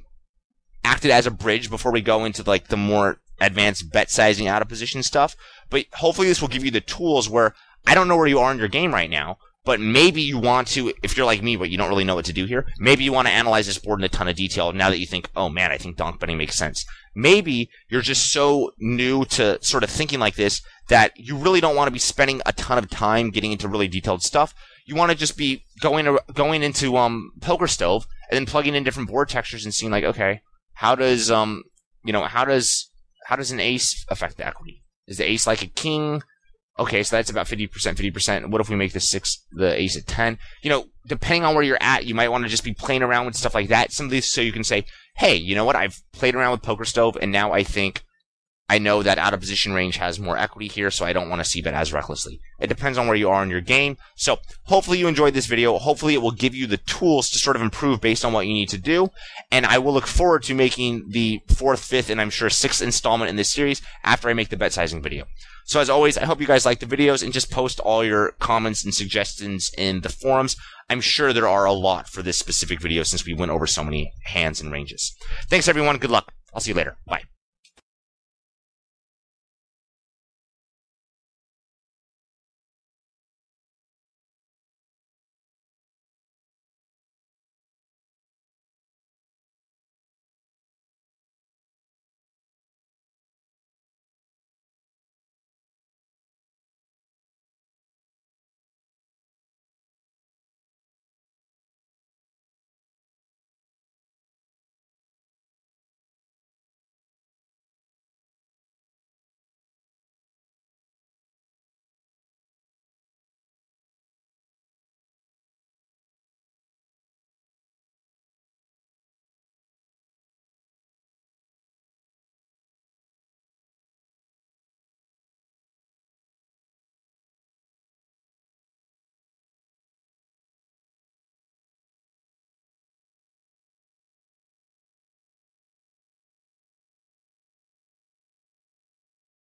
[SPEAKER 1] acted as a bridge before we go into like the more advanced bet sizing out of position stuff. But hopefully this will give you the tools where I don't know where you are in your game right now, but maybe you want to, if you're like me, but you don't really know what to do here, maybe you want to analyze this board in a ton of detail now that you think, oh man, I think donk betting makes sense. Maybe you're just so new to sort of thinking like this that you really don't want to be spending a ton of time getting into really detailed stuff. You want to just be going into Poker Stove and then plugging in different board textures and seeing like, okay, how does an ace affect the equity? Is the ace like a king? Okay, so that's about 50%, 50%. What if we make the ace at 10? You know, depending on where you're at, you might want to just be playing around with stuff like that. Some of these, so you can say, hey, you know what? I've played around with Poker Stove, and now I think I know that out of position range has more equity here, so I don't want to c-bet as recklessly. It depends on where you are in your game. So hopefully you enjoyed this video. Hopefully it will give you the tools to sort of improve based on what you need to do. And I will look forward to making the 4th, 5th, and I'm sure 6th installment in this series after I make the bet sizing video. So as always, I hope you guys like the videos, and just post all your comments and suggestions in the forums. I'm sure there are a lot for this specific video since we went over so many hands and ranges. Thanks everyone. Good luck. I'll see you later. Bye.